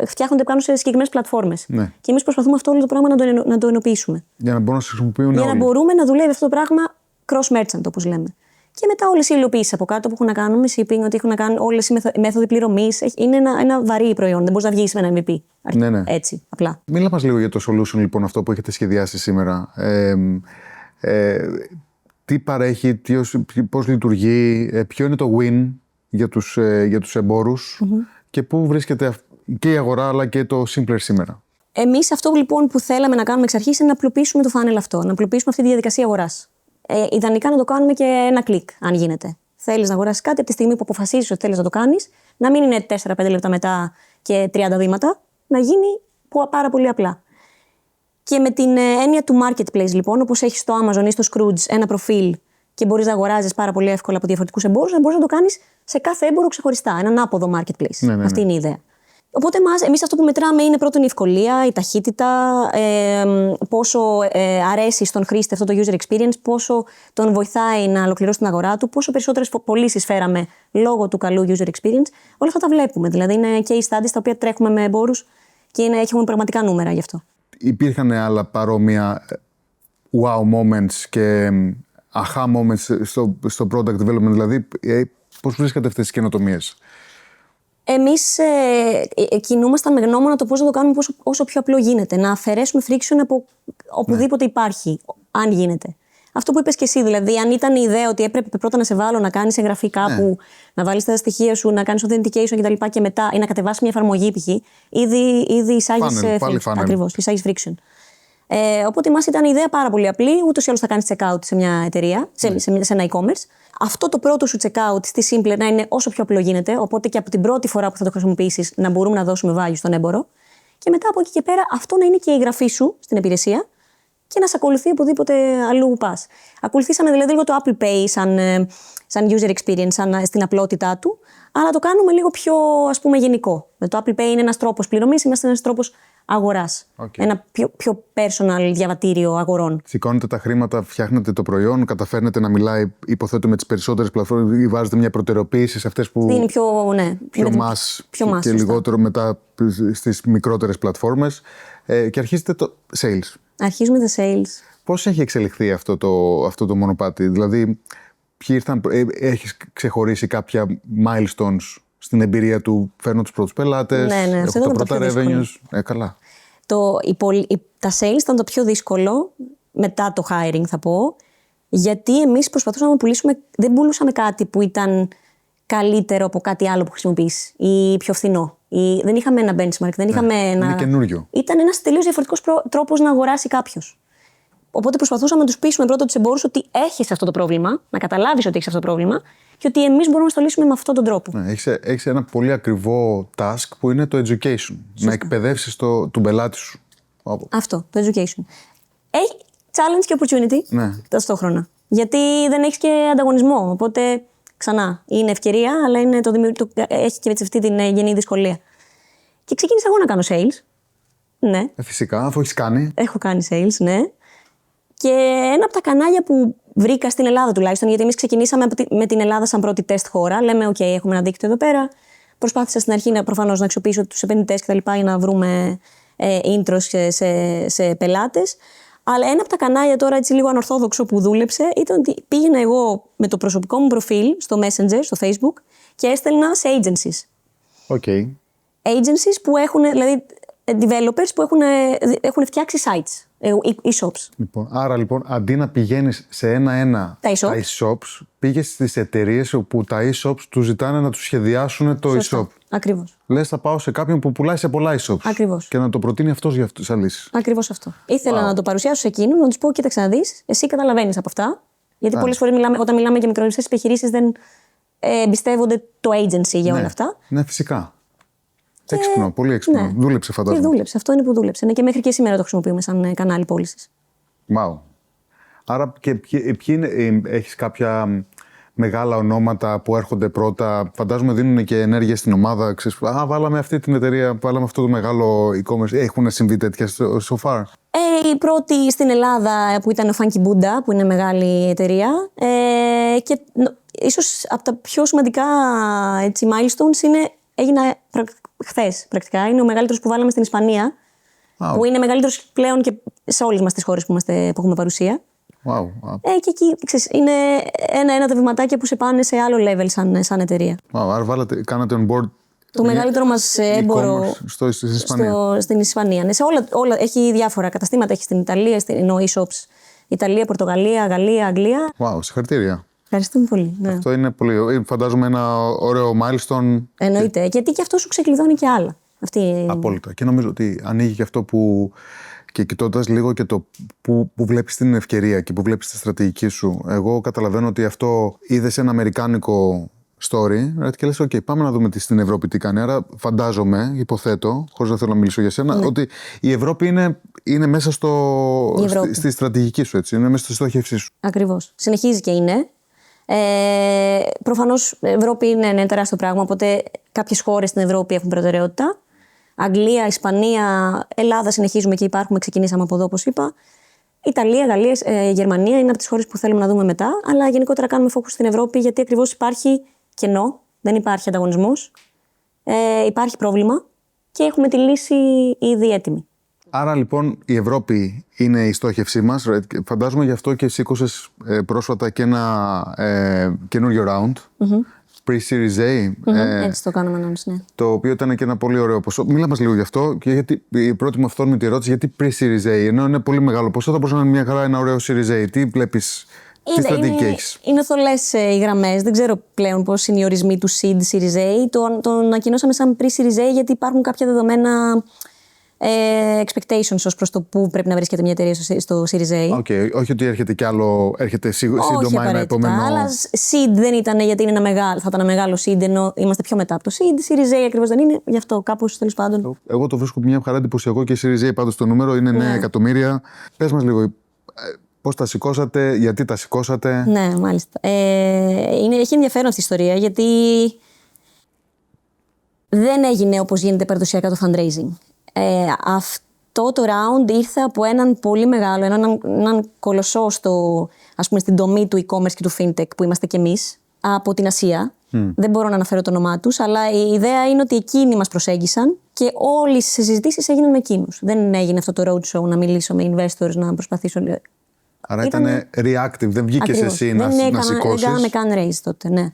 Φτιάχνονται πάνω σε συγκεκριμένες πλατφόρμες. Ναι. Και εμείς προσπαθούμε αυτό όλο το πράγμα να το ενοποιήσουμε. Για να μπορούμε να χρησιμοποιούν Για να μπορούμε να δουλεύει αυτό το πράγμα cross-merchant, όπως λέμε. Και μετά όλες οι υλοποιήσεις από κάτω που έχουν να κάνουν με shipping, ότι έχουν να κάνουν όλες οι μέθοδοι πληρωμής. Είναι ένα βαρύ προϊόν. Δεν μπορείς να βγεις με ένα MVP. Ναι. Έτσι, απλά. Μίλα μας λίγο για το solution, λοιπόν, αυτό που έχετε σχεδιάσει σήμερα. Τι παρέχει, πώς λειτουργεί, ποιο είναι το win για τους εμπόρους και πού βρίσκεται και η αγορά αλλά και το Simpler σήμερα. Εμείς αυτό λοιπόν που θέλαμε να κάνουμε εξ αρχής είναι να απλοποιήσουμε το funnel αυτό, να απλοποιήσουμε αυτή τη διαδικασία αγοράς. Ιδανικά να το κάνουμε και ένα κλικ, αν γίνεται. Θέλεις να αγοράσεις κάτι, από τη στιγμή που αποφασίζεις ότι θέλεις να το κάνεις, να μην είναι 4-5 λεπτά μετά και 30 βήματα, να γίνει πάρα πολύ απλά. Και με την έννοια του marketplace, λοιπόν, όπως έχεις στο Amazon ή στο Scrooge ένα προφίλ και μπορείς να αγοράζεις πάρα πολύ εύκολα από διαφορετικούς εμπόρους, να μπορείς να το κάνεις σε κάθε έμπορο ξεχωριστά. Έναν άποδο marketplace. Ναι. Αυτή είναι η ιδέα. Οπότε εμείς αυτό που μετράμε είναι πρώτον η ευκολία, η ταχύτητα, πόσο αρέσει στον χρήστη αυτό το user experience, πόσο τον βοηθάει να ολοκληρώσει την αγορά του, πόσο περισσότερες πωλήσεις φέραμε λόγω του καλού user experience. Όλα αυτά τα βλέπουμε. Δηλαδή είναι case studies τα οποία τρέχουμε με εμπόρους και έχουμε πραγματικά νούμερα γι' αυτό. Υπήρχαν άλλα παρόμοια wow moments και aha moments στο product development, δηλαδή πώς βρίσκατε αυτές τις καινοτομίες? Εμείς κινούμασταν με γνώμονα το πώς να το κάνουμε όσο πιο απλό γίνεται. Να αφαιρέσουμε friction από οπουδήποτε υπάρχει, αν γίνεται. Αυτό που είπες και εσύ, δηλαδή, αν ήταν η ιδέα ότι έπρεπε πρώτα να σε βάλω να κάνεις εγγραφή κάπου, να βάλεις τα στοιχεία σου, να κάνεις authentication κτλ. Και μετά ή να κατεβάσεις μια εφαρμογή π.χ. Ήδη εισάγεις friction. Οπότε μας ήταν η ιδέα πάρα πολύ απλή. Ούτως ή άλλως θα κάνεις checkout σε μια εταιρεία, σε ένα e-commerce. Αυτό το πρώτο σου checkout στη Simpler να είναι όσο πιο απλό γίνεται. Οπότε και από την πρώτη φορά που θα το χρησιμοποιήσεις να μπορούμε να δώσουμε value στον έμπορο. Και μετά από εκεί και πέρα αυτό να είναι και η εγγραφή σου στην υπηρεσία και να σε ακολουθεί οπουδήποτε αλλού πας. Ακολουθήσαμε δηλαδή λίγο το Apple Pay σαν user experience, στην απλότητά του, αλλά το κάνουμε λίγο πιο γενικό. Με το Apple Pay είναι ένας τρόπος πληρωμής, είμαστε ένας τρόπος αγοράς. Ένα πιο personal διαβατήριο αγορών. Σηκώνετε τα χρήματα, φτιάχνετε το προϊόν, καταφέρνετε να μιλάει, υποθέτω, με τις περισσότερες πλατφόρμες ή βάζετε μια προτεραιοποίηση σε αυτές που είναι πιο mass και λιγότερο μετά στις μικρότερες πλατφόρμες και αρχίζετε το sales. Αρχίζουμε τα sales. Πώς έχει εξελιχθεί αυτό το μονοπάτι, δηλαδή έχεις ξεχωρίσει κάποια milestones στην εμπειρία του, φέρνω τους πρώτους πελάτες, ναι, έχω τα πρώτα revenues, καλά. Τα sales ήταν το πιο δύσκολο, μετά το hiring θα πω, γιατί εμείς προσπαθούσαμε να πουλήσουμε, δεν πουλούσαμε κάτι που ήταν καλύτερο από κάτι άλλο που χρησιμοποιείς ή πιο φθηνό. Δεν είχαμε ένα benchmark, δεν είχαμε είναι καινούριο. Ήταν ένας τελείως διαφορετικός τρόπος να αγοράσει κάποιος. Οπότε προσπαθούσαμε να τους πείσουμε πρώτα τους εμπόρους ότι έχεις αυτό το πρόβλημα, να καταλάβεις ότι έχεις αυτό το πρόβλημα και ότι εμείς μπορούμε να στο λύσουμε με αυτόν τον τρόπο. Έχεις ένα πολύ ακριβό task που είναι το education. Σωστά. Να εκπαιδεύσεις τον πελάτη σου. Αυτό, το education. Έχει challenge και opportunity ταυτόχρονα. Γιατί δεν έχεις και ανταγωνισμό. Οπότε, ξανά, είναι ευκαιρία, αλλά έχει και αυτή την γενή δυσκολία. Και ξεκίνησα εγώ να κάνω sales. Ναι. Φυσικά, αφού έχεις κάνει. Έχω κάνει sales, ναι. Και ένα από τα κανάλια που βρήκα στην Ελλάδα τουλάχιστον, γιατί εμείς ξεκινήσαμε με την Ελλάδα σαν πρώτη τεστ χώρα. Λέμε, OK, έχουμε ένα δίκτυο εδώ πέρα. Προσπάθησα στην αρχή προφανώς να αξιοποιήσω τους επενδυτές κτλ. Για να βρούμε intros σε πελάτες. Αλλά ένα από τα κανάλια τώρα έτσι λίγο ανορθόδοξο που δούλεψε ήταν ότι πήγαινα εγώ με το προσωπικό μου προφίλ στο Messenger, στο Facebook και έστελνα σε agencies. Okay. Agencies που έχουν, δηλαδή developers που έχουν φτιάξει sites, e-shops. Άρα λοιπόν, αντί να πηγαίνεις σε ένα-ένα τα e-shops, πήγες στις εταιρείες όπου τα e-shops τους ζητάνε να τους σχεδιάσουν το e-shop. Ακριβώς. Λες, θα πάω σε κάποιον που πουλάει σε πολλά e-shops. Ακριβώς. Και να το προτείνει αυτός για αυτές τις λύσεις. Ακριβώς αυτό. Ήθελα να το παρουσιάσω σε εκείνον, να τους πω: κοίταξε να δεις, εσύ καταλαβαίνεις από αυτά. Γιατί πολλές φορές όταν μιλάμε για μικρομεσαίες επιχειρήσεις δεν εμπιστεύονται το agency για όλα αυτά. Ναι, φυσικά. Έξυπνο, πολύ έξυπνο. Ναι. Δούλεψε, φαντάζομαι. Και δούλεψε. Αυτό είναι που δούλεψε. Και μέχρι και σήμερα το χρησιμοποιούμε σαν κανάλι πώλησης. Wow. Άρα, και έχεις κάποια μεγάλα ονόματα που έρχονται πρώτα? Φαντάζομαι δίνουν και ενέργεια στην ομάδα. Βάλαμε αυτή την εταιρεία, βάλαμε αυτό το μεγάλο e-commerce. Έχουν συμβεί τέτοια so far? Η πρώτη στην Ελλάδα που ήταν ο Funky Buddha, που είναι μεγάλη εταιρεία. Και ίσως από τα πιο σημαντικά milestones έγινε χθες πρακτικά. Είναι ο μεγαλύτερος που βάλαμε στην Ισπανία. Που είναι μεγαλύτερος πλέον και σε όλες μας τις χώρες που έχουμε παρουσία. Και εκεί είναι ένα τα βηματάκια που σε πάνε σε άλλο level σαν εταιρεία. Άρα κάνατε on board το μεγαλύτερο μας έμπορο στην Ισπανία. Ναι, σε όλα, έχει διάφορα καταστήματα. Έχει στην Ιταλία, στην e-shops. Ιταλία, Πορτογαλία, Γαλλία, Αγγλία. Συγχαρητήρια. Ευχαριστούμε πολύ. Ναι. Αυτό είναι πολύ. Φαντάζομαι ένα ωραίο milestone. Εννοείται. Γιατί και αυτό σου ξεκλειδώνει και άλλα. Απόλυτα. Και νομίζω ότι ανοίγει και αυτό που. Και κοιτώντας λίγο και το που βλέπεις την ευκαιρία και που βλέπεις τη στρατηγική σου. Εγώ καταλαβαίνω ότι αυτό είδες ένα αμερικάνικο story και λες: OK, πάμε να δούμε στην Ευρώπη τι κάνει. Άρα υποθέτω, χωρίς να θέλω να μιλήσω για σένα, ότι η Ευρώπη είναι μέσα στη στρατηγική σου, έτσι. Είναι μέσα στη στόχευσή σου. Ακριβώς. Συνεχίζει και είναι. Προφανώς η Ευρώπη είναι ένα τεράστιο πράγμα, οπότε κάποιες χώρες στην Ευρώπη έχουν προτεραιότητα. Αγγλία, Ισπανία, Ελλάδα συνεχίζουμε και υπάρχουμε, ξεκινήσαμε από εδώ όπως είπα. Ιταλία, Γαλλία, Γερμανία είναι από τις χώρες που θέλουμε να δούμε μετά, αλλά γενικότερα κάνουμε focus στην Ευρώπη γιατί ακριβώς υπάρχει κενό, δεν υπάρχει ανταγωνισμός, υπάρχει πρόβλημα και έχουμε τη λύση ήδη έτοιμη. Άρα λοιπόν η Ευρώπη είναι η στόχευσή μας. Φαντάζομαι γι' αυτό και σήκωσες πρόσφατα και ένα καινούριο round. Pre-Series A. Έτσι το κάνουμε ανάμεσα, ναι. Το οποίο ήταν και ένα πολύ ωραίο ποσό. Μίλα μας λίγο γι' αυτό και γιατί η πρώτη μου αυθόρμητη ερώτηση, γιατί Pre-Series A, ενώ είναι πολύ μεγάλο ποσό, θα μπορούσε να είναι μια χαρά ένα ωραίο Series A. Τι βλέπεις, τι στρατηγική έχεις? Είναι θολές οι γραμμές. Δεν ξέρω πλέον πώς είναι οι ορισμοί του Seed Series A. Το ανακοινώσαμε σαν Pre-Series A γιατί υπάρχουν κάποια δεδομένα expectations ως προς το πού πρέπει να βρίσκεται μια εταιρεία στο Series A. Okay. Όχι ότι έρχεται κι άλλο, έρχεται σύντομα ένα επόμενο. Αλλά seed δεν ήταν γιατί είναι θα ήταν ένα μεγάλο seed, ενώ είμαστε πιο μετά από το seed. Series A ακριβώς δεν είναι, γι' αυτό κάπως τέλος πάντων. Εγώ το βρίσκω μια χαρά εντυπωσιακό και Series A πάντως το νούμερο είναι 9 εκατομμύρια. Πες μας λίγο, πώς τα σηκώσατε, γιατί τα σηκώσατε? Ναι, μάλιστα. Έχει ενδιαφέρον αυτή η ιστορία γιατί δεν έγινε όπως γίνεται παραδοσιακά το fundraising. Αυτό το round ήρθε από έναν πολύ μεγάλο, έναν κολοσσό στην τομή του e-commerce και του fintech που είμαστε κι εμείς, από την Ασία. Δεν μπορώ να αναφέρω το όνομά τους, αλλά η ιδέα είναι ότι εκείνοι μας προσέγγισαν και όλες οι συζητήσεις έγιναν με εκείνους. Δεν έγινε αυτό το roadshow να μιλήσω με investors, να προσπαθήσω. Άρα ήταν reactive, δεν βγήκες εσύ να σηκώσεις. Δεν κάναμε καν raise τότε, ναι.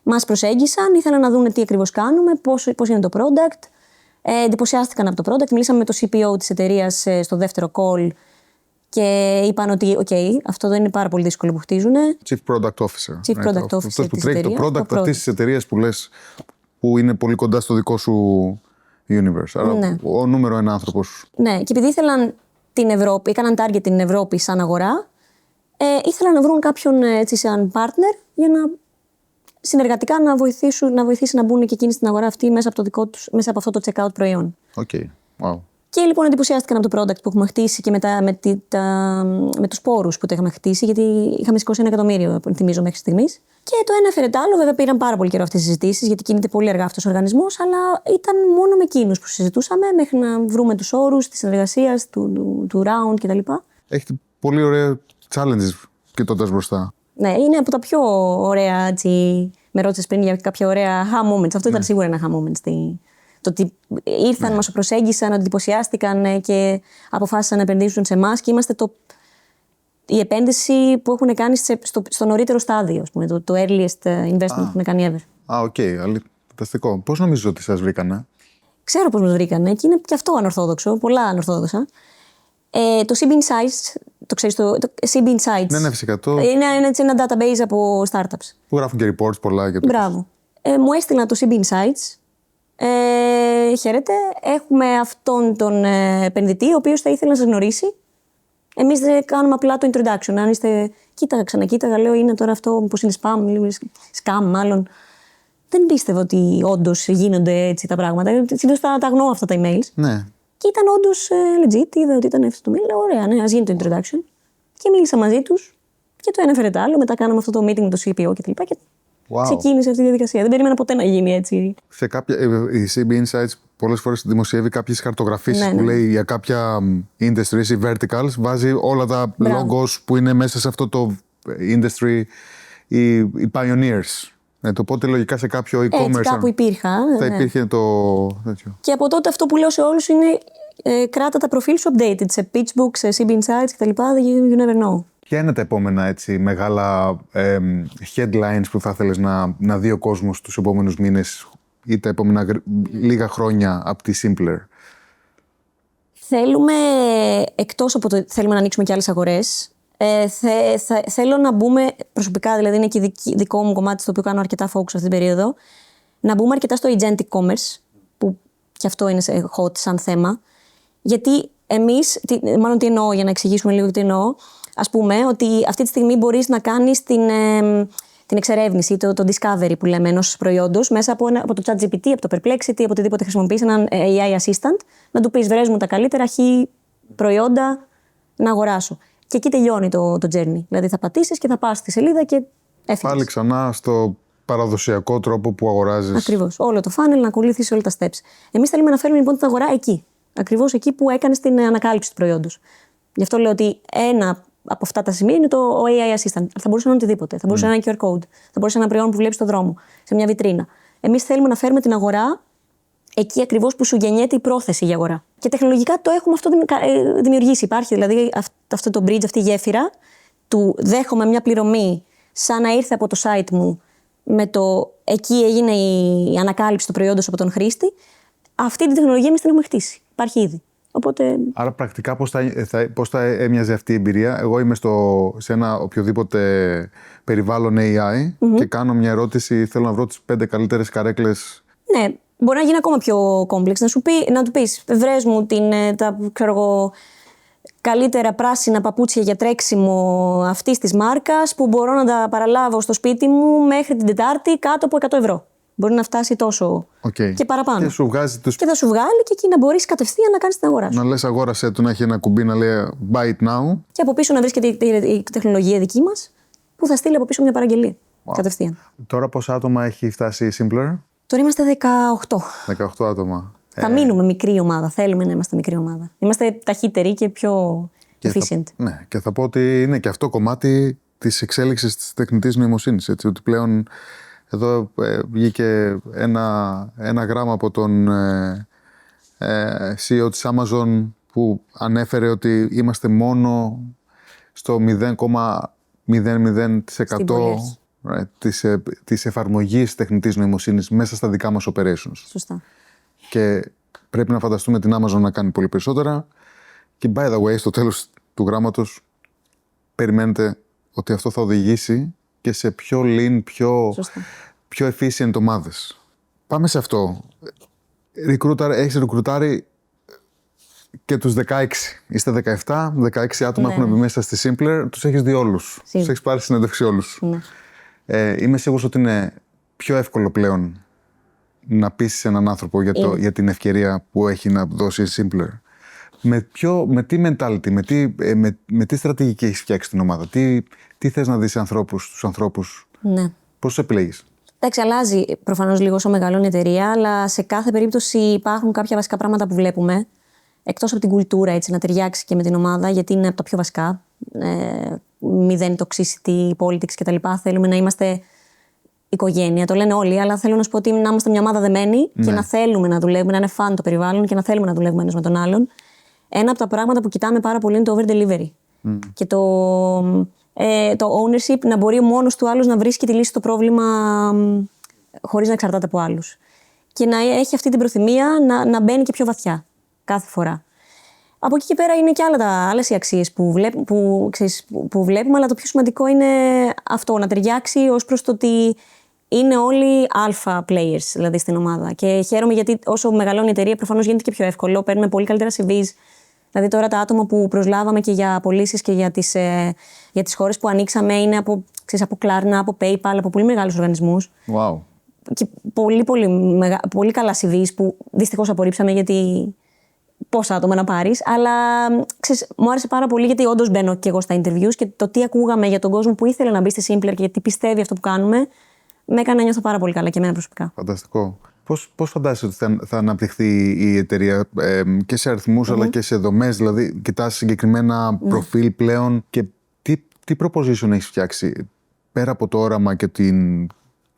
Μας προσέγγισαν, ήθελαν να δουν τι ακριβώς κάνουμε, πώς είναι το product. Εντυπωσιάστηκαν από το product. Μιλήσαμε με το CPO της εταιρείας στο δεύτερο call και είπαν ότι αυτό δεν είναι πάρα πολύ δύσκολο που χτίζουν. Chief Product Officer. Chief Product Officer. Αυτός που τρέχει το product αυτής της εταιρείας που λες, που είναι πολύ κοντά στο δικό σου universe. Άρα ναι. Ο νούμερο ένα άνθρωπος. Ναι, και επειδή ήθελαν την Ευρώπη, έκαναν target την Ευρώπη σαν αγορά, ήθελαν να βρουν κάποιον σαν partner για να συνεργατικά να βοηθήσει να μπουν και εκείνοι στην αγορά αυτή μέσα από αυτό το checkout προϊόν. Okay. Wow. Και λοιπόν εντυπωσιάστηκαν από το product που έχουμε χτίσει και με τους πόρους που το είχαμε χτίσει, γιατί είχαμε σηκώσει 1 εκατομμύριο, θυμίζω, μέχρι στιγμής. Και το ένα έφερε το άλλο. Βέβαια, πήραν πάρα πολύ καιρό αυτές τις συζητήσεις, γιατί κινείται πολύ αργά αυτός ο οργανισμός, αλλά ήταν μόνο με εκείνους που συζητούσαμε μέχρι να βρούμε τους όρους της συνεργασίας, του round κτλ. Έχετε πολύ ωραία challenges κοιτώντας μπροστά. Ναι, είναι από τα πιο ωραία. Έτσι, με ρώτησες πριν για κάποια ωραία aha moments. Αυτό ήταν σίγουρα ένα aha moment. Το ότι ήρθαν, μας προσέγγισαν, εντυπωσιάστηκαν και αποφάσισαν να επενδύσουν σε εμάς και είμαστε η επένδυση που έχουν κάνει στο νωρίτερο στάδιο, ας πούμε, το earliest investment που έχουν κάνει ever. Οκ, φανταστικό. Πώς νομίζεις ότι σας βρήκανε? Ξέρω πώς μας βρήκανε και είναι και αυτό ανορθόδοξο, πολλά ανορθόδοξα. Το CB Insights, το ξέρεις, το CB Insights. Ναι, φυσικά. Είναι ένα database από startups. Που γράφουν και reports πολλά. Και μπράβο. Μου έστειλαν το CB Insights. Χαίρετε, έχουμε αυτόν τον επενδυτή, ο οποίος θα ήθελε να σας γνωρίσει. Εμείς δεν κάνουμε απλά το introduction. Αν είστε, ξανακοίταγα, λέω, είναι τώρα αυτό, πώς είναι scam μάλλον. Δεν πίστευα ότι όντως γίνονται έτσι τα πράγματα. Συνήθως τα αγνοώ αυτά τα emails. Ναι. Και ήταν όντως legit, είδα ότι ήταν αυτό το mail. Λέω, ωραία, ναι, ας γίνει το introduction. Και μίλησα μαζί τους και το ένα έφερε το άλλο. Μετά κάναμε αυτό το meeting με το CPO κτλ. Και ξεκίνησε αυτή η διαδικασία. Δεν περίμενα ποτέ να γίνει έτσι. Η CB Insights πολλές φορές δημοσιεύει κάποιες χαρτογραφήσεις που λέει για κάποια industries ή verticals. Βάζει όλα τα logos που είναι μέσα σε αυτό το industry, οι pioneers. Οπότε λογικά σε κάποιο e-commerce. Έτσι, κάπου υπήρχα. Θα υπήρχε το τέτοιο. Και από τότε αυτό που λέω σε όλους είναι κράτα τα προφίλ σου updated σε pitchbook, σε CB Insights κτλ. You never know. Ποια είναι τα επόμενα έτσι, μεγάλα headlines που θα θέλεις να δει ο κόσμος τους επόμενους μήνες ή τα επόμενα λίγα χρόνια από τη Simpler? Θέλουμε, εκτός από το θέλουμε να ανοίξουμε και άλλες αγορές, θέλω να μπούμε προσωπικά, δηλαδή είναι και δικό μου κομμάτι στο οποίο κάνω αρκετά focus αυτή την περίοδο, να μπούμε αρκετά στο agentic commerce, που και αυτό είναι hot σαν θέμα, γιατί εμείς, μάλλον τι εννοώ για να εξηγήσουμε λίγο τι εννοώ, ας πούμε ότι αυτή τη στιγμή μπορείς να κάνεις την εξερεύνηση, το discovery που λέμε ενός προϊόντος μέσα από το ChatGPT, από το Perplexity, από οτιδήποτε χρησιμοποιείς, έναν AI assistant, να του πεις βρες μου τα καλύτερα προϊόντα να αγοράσω. Και εκεί τελειώνει το journey. Δηλαδή θα πατήσεις και θα πας στη σελίδα και έφυγες. Πάλι ξανά στο παραδοσιακό τρόπο που αγοράζεις. Ακριβώς. Όλο το funnel να ακολουθήσει όλα τα steps. Εμείς θέλουμε να φέρουμε λοιπόν την αγορά εκεί. Ακριβώς εκεί που έκανες την ανακάλυψη του προϊόντος. Γι' αυτό λέω ότι ένα από αυτά τα σημεία είναι το AI assistant. Θα μπορούσε να είναι οτιδήποτε. Θα μπορούσε να είναι ένα QR code. Θα μπορούσε να είναι ένα προϊόν που βλέπεις στον δρόμο, σε μια βιτρίνα. Εμείς θέλουμε να φέρουμε την αγορά εκεί ακριβώς που σου γεννιέται η πρόθεση για αγορά. Και τεχνολογικά το έχουμε αυτό δημιουργήσει. Υπάρχει δηλαδή αυτό το bridge, αυτή η γέφυρα του δέχομαι μια πληρωμή σαν να ήρθε από το site μου εκεί έγινε η ανακάλυψη του προϊόντος από τον χρήστη. Αυτή τη τεχνολογία εμείς την έχουμε χτίσει. Υπάρχει ήδη. Οπότε... Άρα, πρακτικά, πώς θα έμοιαζε αυτή η εμπειρία? Εγώ είμαι σε ένα οποιοδήποτε περιβάλλον AI και κάνω μια ερώτηση. Θέλω να βρω τις 5 καλύτερες καρέκλες. Ναι, μπορεί να γίνει ακόμα πιο κόμπλεξ. Να του πεις, βρες μου τα καλύτερα πράσινα παπούτσια για τρέξιμο αυτής της μάρκας που μπορώ να τα παραλάβω στο σπίτι μου μέχρι την Τετάρτη κάτω από 100 ευρώ. Μπορεί να φτάσει τόσο και παραπάνω. Και, σου βγάζει και θα σου βγάλει και εκεί να μπορείς κατευθείαν να κάνεις την αγορά σου. Να λες αγόρασέ του, να έχει ένα κουμπί να λέει buy it now. Και από πίσω να βρίσκεται η τεχνολογία δική μας που θα στείλει από πίσω μια παραγγελία. Κατευθείαν. Τώρα πόσα άτομα έχει φτάσει η Simpler? Τώρα είμαστε 18. 18 άτομα. Θα μείνουμε μικρή ομάδα. Θέλουμε να είμαστε μικρή ομάδα. Είμαστε ταχύτεροι και πιο efficient. Ναι, και θα πω ότι είναι και αυτό κομμάτι της εξέλιξης της τεχνητής νοημοσύνης. Έτσι, ότι πλέον εδώ βγήκε ένα γράμμα από τον CEO της Amazon που ανέφερε ότι είμαστε μόνο στο 0,00% της εφαρμογής τεχνητής νοημοσύνης μέσα στα δικά μας operations. Σωστά. Και πρέπει να φανταστούμε την Amazon να κάνει πολύ περισσότερα. Και by the way, στο τέλος του γράμματος περιμένετε ότι αυτό θα οδηγήσει και σε πιο lean, πιο efficient ομάδες. Πάμε σε αυτό. Έχεις ρικρουτάρει και τους 16. Είστε 17, 16 άτομα έχουν μπει μέσα στη Simpler. Τους έχεις δει όλους. Τους έχεις πάρει συνέντευξη όλους. Ναι. Είμαι σίγουρος ότι είναι πιο εύκολο πλέον να πείσεις έναν άνθρωπο για την ευκαιρία που έχει να δώσει η Simpler. Με τι mentality, με τι στρατηγική έχεις φτιάξει την ομάδα, τι θες να δεις στους ανθρώπους, ναι. Πώς τους επιλέγεις? Εντάξει, αλλάζει προφανώς λίγο όσο μεγαλώνει η εταιρεία, αλλά σε κάθε περίπτωση υπάρχουν κάποια βασικά πράγματα που βλέπουμε. Εκτός από την κουλτούρα, έτσι, να ταιριάξει και με την ομάδα, γιατί είναι από τα πιο βασικά. Μηδέν toxicity, politics κτλ. Θέλουμε να είμαστε οικογένεια. Το λένε όλοι, αλλά θέλω να σου πω ότι να είμαστε μια ομάδα δεμένη και να θέλουμε να δουλεύουμε, να είναι fun το περιβάλλον και να θέλουμε να δουλεύουμε ένας με τον άλλον. Ένα από τα πράγματα που κοιτάμε πάρα πολύ είναι το over delivery. Και το ownership, να μπορεί ο μόνος του άλλος να βρίσκει τη λύση στο πρόβλημα χωρίς να εξαρτάται από άλλους. Και να έχει αυτή την προθυμία να μπαίνει και πιο βαθιά κάθε φορά. Από εκεί και πέρα είναι και άλλες οι αξίες που βλέπουμε, αλλά το πιο σημαντικό είναι αυτό, να ταιριάξει ως προς το ότι είναι όλοι alpha players δηλαδή στην ομάδα. Και χαίρομαι γιατί όσο μεγαλώνει η εταιρεία, προφανώς γίνεται και πιο εύκολο. Παίρνουμε πολύ καλύτερα CVs. Δηλαδή, τώρα τα άτομα που προσλάβαμε και για πωλήσεις και για τις χώρες που ανοίξαμε είναι από Klarna, από PayPal, από πολύ μεγάλους οργανισμούς. Wow. Και πολύ καλά CVs που δυστυχώς απορρίψαμε γιατί πόσα άτομα να πάρεις. Αλλά μου άρεσε πάρα πολύ γιατί όντως μπαίνω και εγώ στα interviews και το τι ακούγαμε για τον κόσμο που ήθελε να μπει στη Simpler και γιατί πιστεύει αυτό που κάνουμε, με έκανε να νιώθω πάρα πολύ καλά και εμένα προσωπικά. Φανταστικό. Πώς φαντάζεσαι ότι θα αναπτυχθεί η εταιρεία και σε αριθμούς αλλά και σε δομές? Δηλαδή, κοιτάς συγκεκριμένα προφίλ πλέον και τι proposition έχεις φτιάξει πέρα από το όραμα και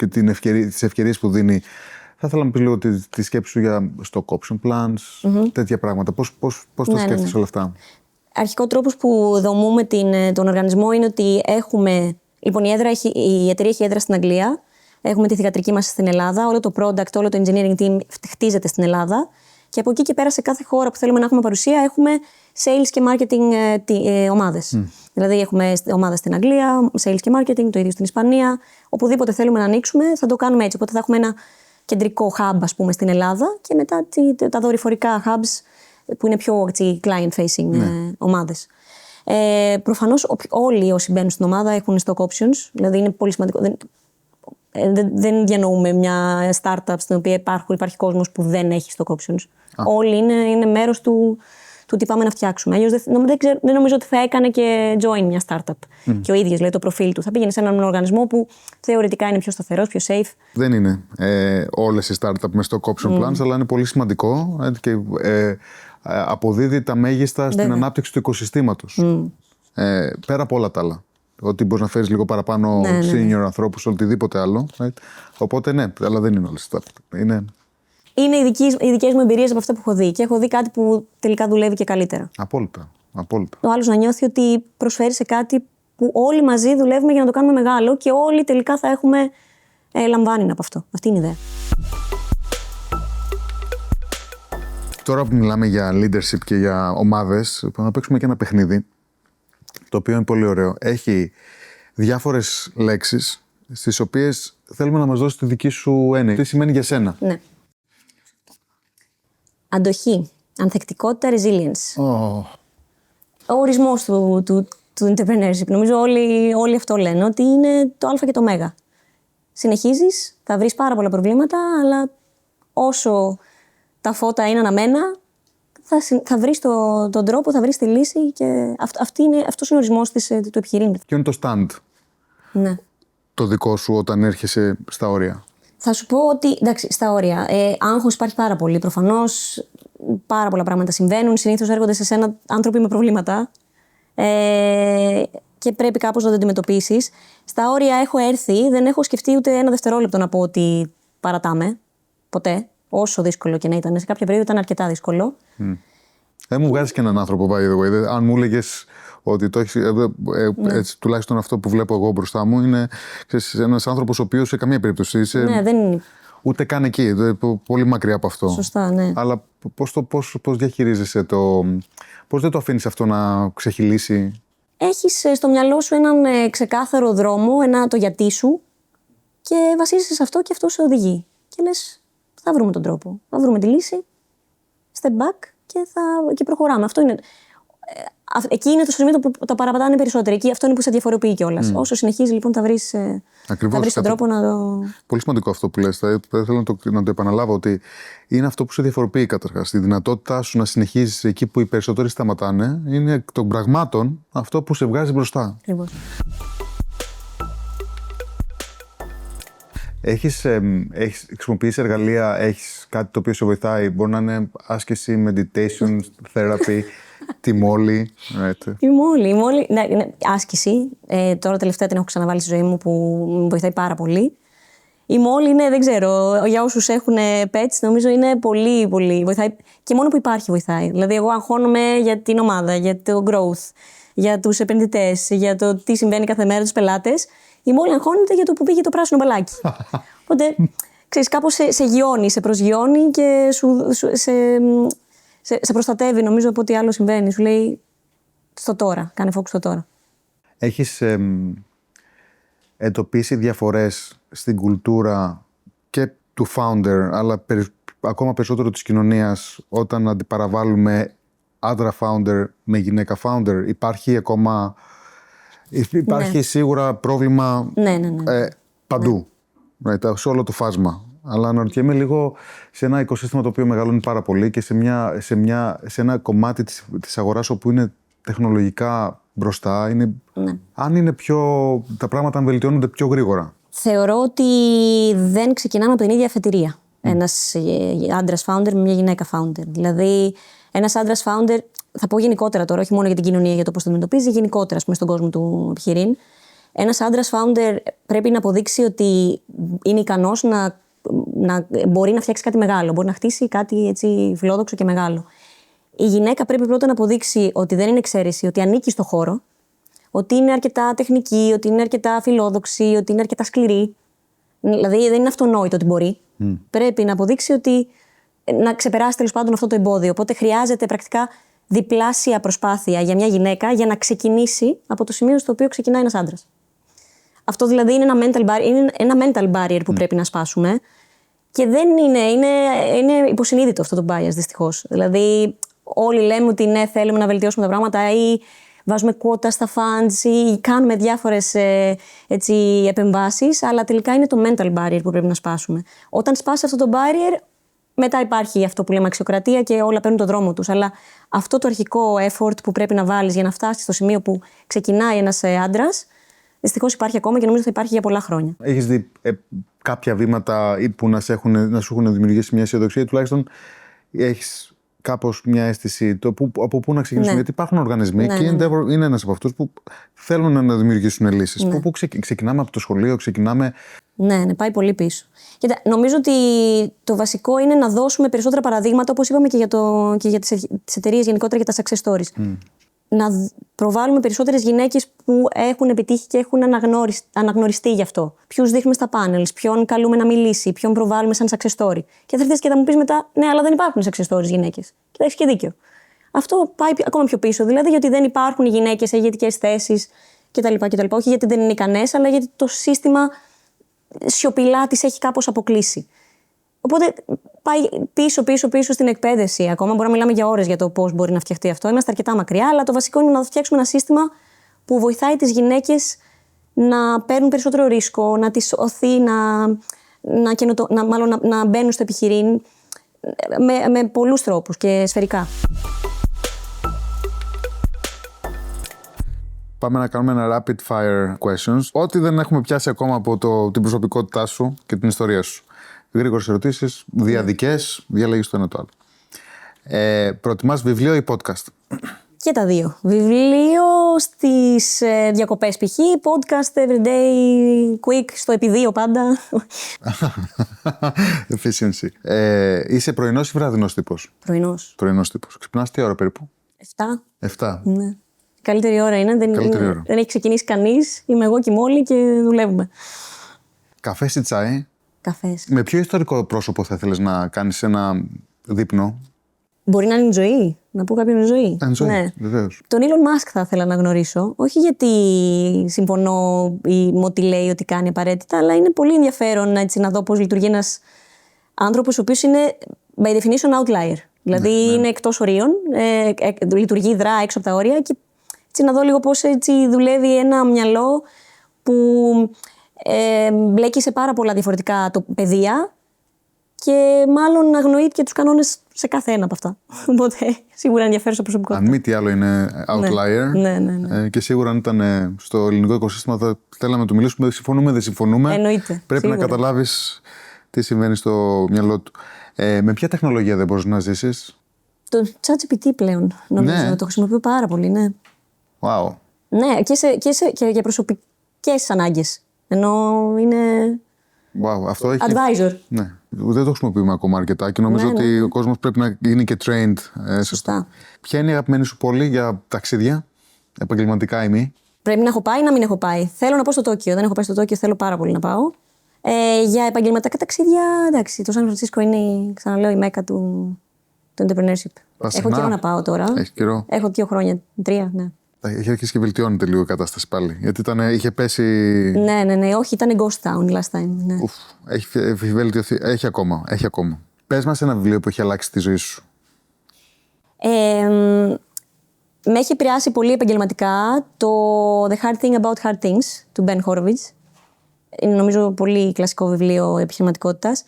τις ευκαιρίες που δίνει? Θα ήθελα να πεις λίγο τη σκέψη σου για stock option plans, τέτοια πράγματα. Πώς το σκέφτεσαι όλα αυτά? Αρχικό τρόπος που δομούμε τον οργανισμό είναι ότι έχουμε. Λοιπόν, η εταιρεία έχει έδρα στην Αγγλία. Έχουμε τη θυγατρική μας στην Ελλάδα. Όλο το product, όλο το engineering team χτίζεται στην Ελλάδα. Και από εκεί και πέρα, σε κάθε χώρα που θέλουμε να έχουμε παρουσία, έχουμε sales και marketing ομάδες. Δηλαδή, έχουμε ομάδες στην Αγγλία, sales και marketing, το ίδιο στην Ισπανία. Οπουδήποτε θέλουμε να ανοίξουμε, θα το κάνουμε έτσι. Οπότε θα έχουμε ένα κεντρικό hub, ας πούμε, στην Ελλάδα και μετά τα δορυφορικά hubs που είναι πιο client-facing ομάδες. Προφανώς όλοι όσοι μπαίνουν στην ομάδα έχουν stock options, δηλαδή είναι πολύ σημαντικό. Δεν διανοούμε μια startup στην οποία υπάρχει κόσμος που δεν έχει stock options. Όλοι είναι μέρος του τι πάμε να φτιάξουμε. Αλλιώς δεν νομίζω ότι θα έκανε και join μια startup. Και ο ίδιος λέει το προφίλ του. Θα πήγαινε σε έναν οργανισμό που θεωρητικά είναι πιο σταθερός, πιο safe. Δεν είναι όλες οι startup με stock option plans, αλλά είναι πολύ σημαντικό και αποδίδει τα μέγιστα στην ανάπτυξη του οικοσυστήματος. Πέρα από όλα τα άλλα. Ότι μπορείς να φέρεις λίγο παραπάνω senior ανθρώπους, οτιδήποτε άλλο. Right? Οπότε ναι, αλλά δεν είναι όλες οι startup. Είναι οι δικές μου εμπειρίες από αυτά που έχω δει. Και έχω δει κάτι που τελικά δουλεύει και καλύτερα. Απόλυτα. Ο άλλος να νιώθει ότι προσφέρει σε κάτι που όλοι μαζί δουλεύουμε για να το κάνουμε μεγάλο και όλοι τελικά θα έχουμε λαμβάνει από αυτό. Αυτή είναι η ιδέα. Τώρα που μιλάμε για leadership και για ομάδες, να παίξουμε και ένα παιχνίδι, το οποίο είναι πολύ ωραίο. Έχει διάφορες λέξεις, στις οποίες θέλουμε να μας δώσεις τη δική σου έννοια. Τι σημαίνει για σένα. Ναι. Αντοχή, ανθεκτικότητα, resilience. Ο ορισμός του entrepreneurship. Νομίζω όλοι αυτό λένε, ότι είναι το α και το ω. Συνεχίζεις, θα βρεις πάρα πολλά προβλήματα, αλλά όσο τα φώτα είναι αναμένα, θα βρεις τον τρόπο, θα βρεις τη λύση και αυτός είναι ο ορισμός του επιχειρήματος. Ποιο είναι το stand, Ναι. το δικό σου, όταν έρχεσαι στα όρια? Θα σου πω ότι, εντάξει, στα όρια, άγχος υπάρχει πάρα πολύ. Προφανώς πάρα πολλά πράγματα συμβαίνουν. Συνήθως έρχονται σε σένα άνθρωποι με προβλήματα και πρέπει κάπως να το αντιμετωπίσεις. Στα όρια έχω έρθει, δεν έχω σκεφτεί ούτε ένα δευτερόλεπτο να πω ότι παρατάμε. Ποτέ. Όσο δύσκολο και να ήταν. Σε κάποια περίοδο ήταν αρκετά δύσκολο. Δεν μου βγάζεις και έναν άνθρωπο, by the way. Αν μου έλεγες ότι το έχεις, έτσι, τουλάχιστον αυτό που βλέπω εγώ μπροστά μου, είναι ένας άνθρωπος ο οποίος σε καμία περίπτωση είσαι, Ναι, δεν είναι. ούτε καν εκεί, πολύ μακριά από αυτό. Σωστά, ναι. Αλλά πώς διαχειρίζεσαι πώς δεν το αφήνεις αυτό να ξεχυλήσει? Έχεις στο μυαλό σου έναν ξεκάθαρο δρόμο, το γιατί σου και βασίζεσαι σε αυτό και αυτό σε οδηγεί. Και λες, θα βρούμε τον τρόπο, θα βρούμε τη λύση, step back και προχωράμε. Αυτό είναι. Εκεί είναι το σημείο που τα παραπατάνε περισσότερο. Εκεί αυτό είναι που σε διαφοροποιεί κιόλας. Όσο συνεχίζει, λοιπόν, θα βρεις τον τρόπο να το. Πολύ σημαντικό αυτό που λες. Θα ήθελα να το επαναλάβω, ότι είναι αυτό που σε διαφοροποιεί καταρχάς. Τη δυνατότητά σου να συνεχίζεις εκεί που οι περισσότεροι σταματάνε, είναι εκ των πραγμάτων αυτό που σε βγάζει μπροστά. Ακριβώς. Έχεις χρησιμοποιήσει εργαλεία, έχεις κάτι το οποίο σε βοηθάει? Μπορεί να είναι άσκηση, meditation, therapy, τη μόλι. Η μόλι, ναι, είναι άσκηση. Τώρα τελευταία την έχω ξαναβάλει στη ζωή μου που μου βοηθάει πάρα πολύ. Η μόλι είναι, δεν ξέρω, για όσους έχουν pets, νομίζω είναι πολύ, πολύ βοηθάει. Και μόνο που υπάρχει βοηθάει. Δηλαδή, εγώ αγχώνομαι για την ομάδα, για το growth, για τους επενδυτές, για το τι συμβαίνει κάθε μέρα τους πελάτες. Η μόλι αγχώνεται για το που πήγε το πράσινο μπαλάκι. Οπότε, ξέρεις, κάπως σε γιώνει, σε προσγειώνει και σε προστατεύει, νομίζω, από ό,τι άλλο συμβαίνει. Σου λέει στο τώρα, κάνε focus στο τώρα. Έχεις εντοπίσει διαφορές στην κουλτούρα και του founder, αλλά ακόμα περισσότερο της κοινωνίας, όταν αντιπαραβάλλουμε άντρα founder με γυναίκα founder? Υπάρχει Ναι. σίγουρα πρόβλημα Ναι. παντού, σε όλο το φάσμα. Αλλά αναρωτιέμαι λίγο, σε ένα οικοσύστημα το οποίο μεγαλώνει πάρα πολύ και σε ένα κομμάτι της αγοράς όπου είναι τεχνολογικά μπροστά, αν είναι τα πράγματα βελτιώνονται πιο γρήγορα. Θεωρώ ότι δεν ξεκινάμε από την ίδια αφετηρία. Ένας άντρας founder με μια γυναίκα founder. Δηλαδή, ένας άντρας founder, θα πω γενικότερα τώρα, όχι μόνο για την κοινωνία, για το πώς το αντιμετωπίζει, γενικότερα, ας πούμε, στον κόσμο του επιχειρήν. Ένας άντρας founder πρέπει να αποδείξει ότι είναι ικανός να μπορεί να φτιάξει κάτι μεγάλο, μπορεί να χτίσει κάτι έτσι φιλόδοξο και μεγάλο. Η γυναίκα πρέπει πρώτα να αποδείξει ότι δεν είναι εξαίρεση, ότι ανήκει στο χώρο, ότι είναι αρκετά τεχνική, ότι είναι αρκετά φιλόδοξη, ότι είναι αρκετά σκληρή. Δηλαδή δεν είναι αυτονόητο ότι μπορεί. Πρέπει να αποδείξει ότι να ξεπεράσει τέλος πάντων αυτό το εμπόδιο. Οπότε χρειάζεται πρακτικά διπλάσια προσπάθεια για μια γυναίκα για να ξεκινήσει από το σημείο στο οποίο ξεκινάει ένας άντρας. Αυτό δηλαδή είναι ένα mental barrier που πρέπει να σπάσουμε. Και δεν είναι υποσυνείδητο αυτό το bias, δυστυχώς. Δηλαδή, όλοι λέμε ότι ναι, θέλουμε να βελτιώσουμε τα πράγματα ή βάζουμε quota στα funds ή κάνουμε διάφορες επεμβάσεις, αλλά τελικά είναι το mental barrier που πρέπει να σπάσουμε. Όταν σπάσει αυτό το barrier, μετά υπάρχει αυτό που λέμε αξιοκρατία και όλα παίρνουν το δρόμο τους. Αλλά αυτό το αρχικό effort που πρέπει να βάλεις για να φτάσεις στο σημείο που ξεκινάει ένας άντρας, δυστυχώς υπάρχει ακόμα και νομίζω θα υπάρχει για πολλά χρόνια. Έχεις δει κάποια βήματα που να σου έχουν δημιουργήσει μια αισιοδοξία, τουλάχιστον έχεις κάπως μια αίσθηση από πού να ξεκινήσουμε? Γιατί υπάρχουν οργανισμοί και η Endeavor είναι ένας από αυτούς που θέλουν να δημιουργήσουν λύσεις. Πού ξεκινάμε από το σχολείο, ξεκινάμε. Ναι, πάει πολύ πίσω. Κοίτα, νομίζω ότι το βασικό είναι να δώσουμε περισσότερα παραδείγματα, όπως είπαμε και για τις εταιρείες γενικότερα, για τα success stories. να προβάλλουμε περισσότερες γυναίκες που έχουν επιτύχει και έχουν αναγνωριστεί γι' αυτό. Ποιους δείχνουμε στα panels, ποιον καλούμε να μιλήσει, ποιον προβάλλουμε σαν success story. Και θα έρθεις και θα μου πεις μετά, ναι, αλλά δεν υπάρχουν success stories γυναίκες. Και θα έχεις και δίκιο. Αυτό πάει ακόμα πιο πίσω, δηλαδή, γιατί δεν υπάρχουν γυναίκες σε ηγετικές θέσεις κτλ. Όχι γιατί δεν είναι ικανές, αλλά γιατί το σύστημα σιωπηλά τις έχει κάπως αποκλείσει. Οπότε πάει πίσω στην εκπαίδευση. Ακόμα μπορούμε να μιλάμε για ώρες για το πώς μπορεί να φτιαχτεί αυτό. Είμαστε αρκετά μακριά, αλλά το βασικό είναι να φτιάξουμε ένα σύστημα που βοηθάει τις γυναίκες να παίρνουν περισσότερο ρίσκο, να τις οθεί να μπαίνουν στο επιχειρήν με πολλούς τρόπους και σφαιρικά. Πάμε να κάνουμε ένα rapid fire questions. Ό,τι δεν έχουμε πιάσει ακόμα από την προσωπικότητά σου και την ιστορία σου. Γρήγορες ερωτήσεις, διαδικές, διαλέγεις το ένα το άλλο. Προτιμάς βιβλίο ή podcast? Και τα δύο. Βιβλίο στις διακοπές π.χ. Podcast everyday, quick, στο επί 2 πάντα. Efficiency. Είσαι πρωινός ή βραδινός τύπος? Πρωινός. Πρωινός τύπος. Ξυπνάς τι ώρα περίπου? 7. 7. Ναι. Καλύτερη ώρα είναι. Δεν έχει ξεκινήσει κανείς. Είμαι εγώ και μόλι και δουλεύουμε. Καφές ή τσάι? Καφές. Με ποιο ιστορικό πρόσωπο θα ήθελες να κάνεις ένα δείπνο? Μπορεί να είναι η ζωή. Να πω κάποιον ζωή. Ναι, βεβαίως. Τον Elon Musk θα ήθελα να γνωρίσω. Όχι γιατί συμφωνώ ή μου ό,τι λέει ότι κάνει απαραίτητα, αλλά είναι πολύ ενδιαφέρον έτσι, να δω πώς λειτουργεί ένας άνθρωπος ο οποίος είναι by definition outlier. Δηλαδή είναι εκτός ορίων, λειτουργεί, δρά έξω από τα όρια και έτσι, να δω λίγο πώς έτσι, δουλεύει ένα μυαλό που μπλέκει σε πάρα πολλά διαφορετικά πεδία και μάλλον αγνοεί και τους κανόνες σε κάθε ένα από αυτά. Οπότε σίγουρα ενδιαφέρουσα προσωπικότητα. Αν μη τι άλλο είναι outlier. Ναι. Και σίγουρα αν ήταν στο ελληνικό οικοσύστημα θα θέλαμε να του μιλήσουμε. Δεν συμφωνούμε. Εννοείται. Πρέπει σίγουρα να καταλάβεις τι συμβαίνει στο μυαλό του. Με ποια τεχνολογία δεν μπορείς να ζήσεις? Το ChatGPT πλέον νομίζω. Το χρησιμοποιώ πάρα πολύ, ναι. Wow. Ναι, και για προσωπικές ανάγκες. Ενώ είναι Wow, αυτό έχει... advisor. Ναι. Δεν το χρησιμοποιούμε ακόμα αρκετά και νομίζω ότι ο κόσμος πρέπει να είναι και trained. Σωστά. Ποια είναι η αγαπημένη σου πόλη για ταξίδια, επαγγελματικά ή μη? Πρέπει να έχω πάει ή να μην έχω πάει? Θέλω να πάω στο Τόκιο. Δεν έχω πάει στο Τόκιο, θέλω πάρα πολύ να πάω. Για επαγγελματικά ταξίδια, εντάξει, το Σαν Φρανσίσκο είναι, ξαναλέω, η μέκα του entrepreneurship. Έχω καιρό να πάω τώρα. Έχει καιρό. Έχω 2 χρόνια, 3, ναι. Έχει αρχίσει και βελτιώνεται λίγο η κατάσταση πάλι. Γιατί είχε πέσει. Ναι, όχι, ήταν ghost town last time. Ναι. Έχει βελτιωθεί. Έχει ακόμα. Πες μας ένα βιβλίο που έχει αλλάξει τη ζωή σου. Με έχει επηρεάσει πολύ επαγγελματικά το The Hard Thing About Hard Things του Ben Horowitz. Είναι νομίζω πολύ κλασικό βιβλίο επιχειρηματικότητας.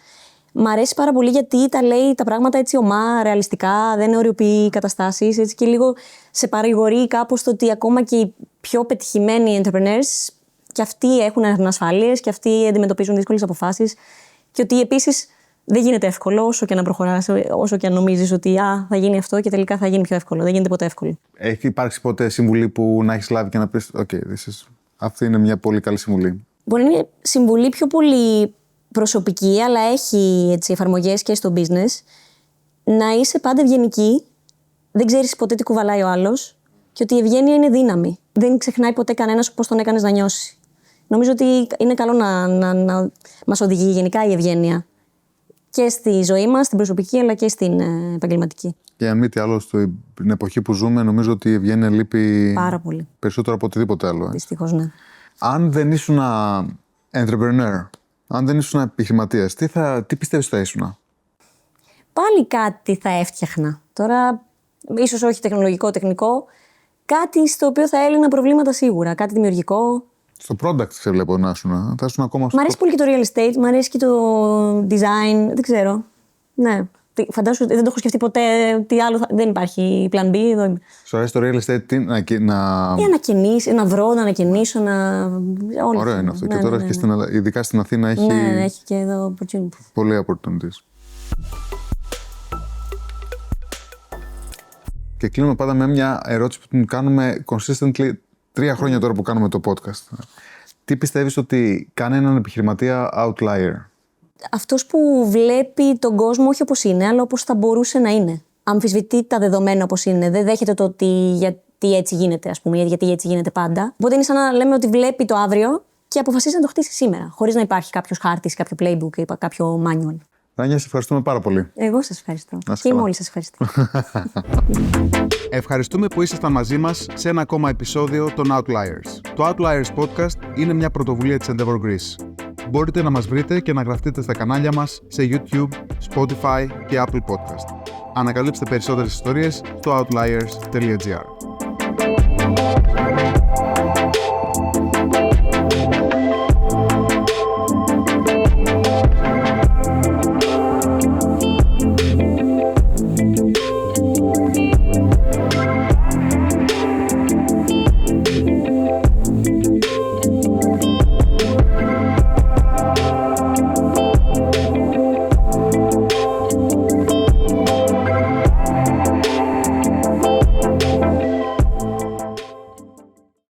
Μ' αρέσει πάρα πολύ γιατί τα λέει τα πράγματα έτσι ομά, ρεαλιστικά, δεν οριοποιεί καταστάσεις, έτσι, και λίγο σε παρηγορεί κάπως το ότι ακόμα και οι πιο πετυχημένοι entrepreneurs και αυτοί έχουν ανασφάλειες και αυτοί αντιμετωπίζουν δύσκολες αποφάσεις και ότι επίσης δεν γίνεται εύκολο όσο και να προχωράς, όσο και αν νομίζεις ότι θα γίνει αυτό και τελικά θα γίνει πιο εύκολο. Δεν γίνεται ποτέ εύκολο. Έχει υπάρξει ποτέ συμβουλή που να έχεις λάβει και να πεις αυτή είναι μια πολύ καλή συμβουλή? Μπορεί να είναι συμβουλή πιο πολύ προσωπική, αλλά έχει έτσι, εφαρμογές και στο business. Να είσαι πάντα ευγενική, δεν ξέρεις ποτέ τι κουβαλάει ο άλλος και ότι η ευγένεια είναι δύναμη. Δεν ξεχνάει ποτέ κανένας πώς τον έκανες να νιώσει. Νομίζω ότι είναι καλό να μας οδηγεί γενικά η ευγένεια και στη ζωή μας, στην προσωπική, αλλά και στην επαγγελματική. Και αν μη τι άλλο, στην εποχή που ζούμε, νομίζω ότι η ευγένεια λείπει πάρα πολύ. Περισσότερο από οτιδήποτε άλλο. Δυστυχώς, ναι. Αν δεν ήσουν entrepreneur, αν δεν ήσουν επιχειρηματίας, τι πιστεύεις θα ήσουν? Πάλι κάτι θα έφτιαχνα. Τώρα, ίσως όχι τεχνικό, κάτι στο οποίο θα έλυνα προβλήματα σίγουρα. Κάτι δημιουργικό. Στο product σε βλέπω να ήσουν. Θα ήσουν ακόμα. Μ' αρέσει πολύ και το real estate, μ' αρέσει και το design. Δεν ξέρω. Ναι. Φαντάσου, δεν το έχω σκεφτεί ποτέ. Τι άλλο δεν υπάρχει plan B. Εδώ είμαι. Σου αρέσει το real estate να βρω, να ανακαινήσω, Ωραίο είναι αυτό. Και τώρα ειδικά στην Αθήνα έχει. Ναι, έχει και εδώ opportunities. Πολλοί opportunities. Και κλείνουμε πάντα με μια ερώτηση που την κάνουμε consistently 3 χρόνια τώρα που κάνουμε το podcast. Τι πιστεύεις ότι κάνει έναν επιχειρηματία outlier? Αυτός που βλέπει τον κόσμο όχι όπως είναι, αλλά όπως θα μπορούσε να είναι. Αμφισβητεί τα δεδομένα όπως είναι. Δεν δέχεται το ότι γιατί έτσι γίνεται, ας πούμε, γιατί έτσι γίνεται πάντα. Οπότε είναι σαν να λέμε ότι βλέπει το αύριο και αποφασίζει να το χτίσει σήμερα, χωρίς να υπάρχει κάποιος χάρτης, κάποιο playbook ή κάποιο manual. Ράνια, σε ευχαριστούμε πάρα πολύ. Εγώ σας ευχαριστώ. Και η Μόλι σας ευχαριστώ. Ευχαριστούμε που ήσασταν μαζί μας σε ένα ακόμα επεισόδιο των Outliers. Το Outliers Podcast είναι μια πρωτοβουλία της Endeavor Greece. Μπορείτε να μας βρείτε και να γραφτείτε στα κανάλια μας σε YouTube, Spotify και Apple Podcast. Ανακαλύψτε περισσότερες ιστορίες στο outliers.gr.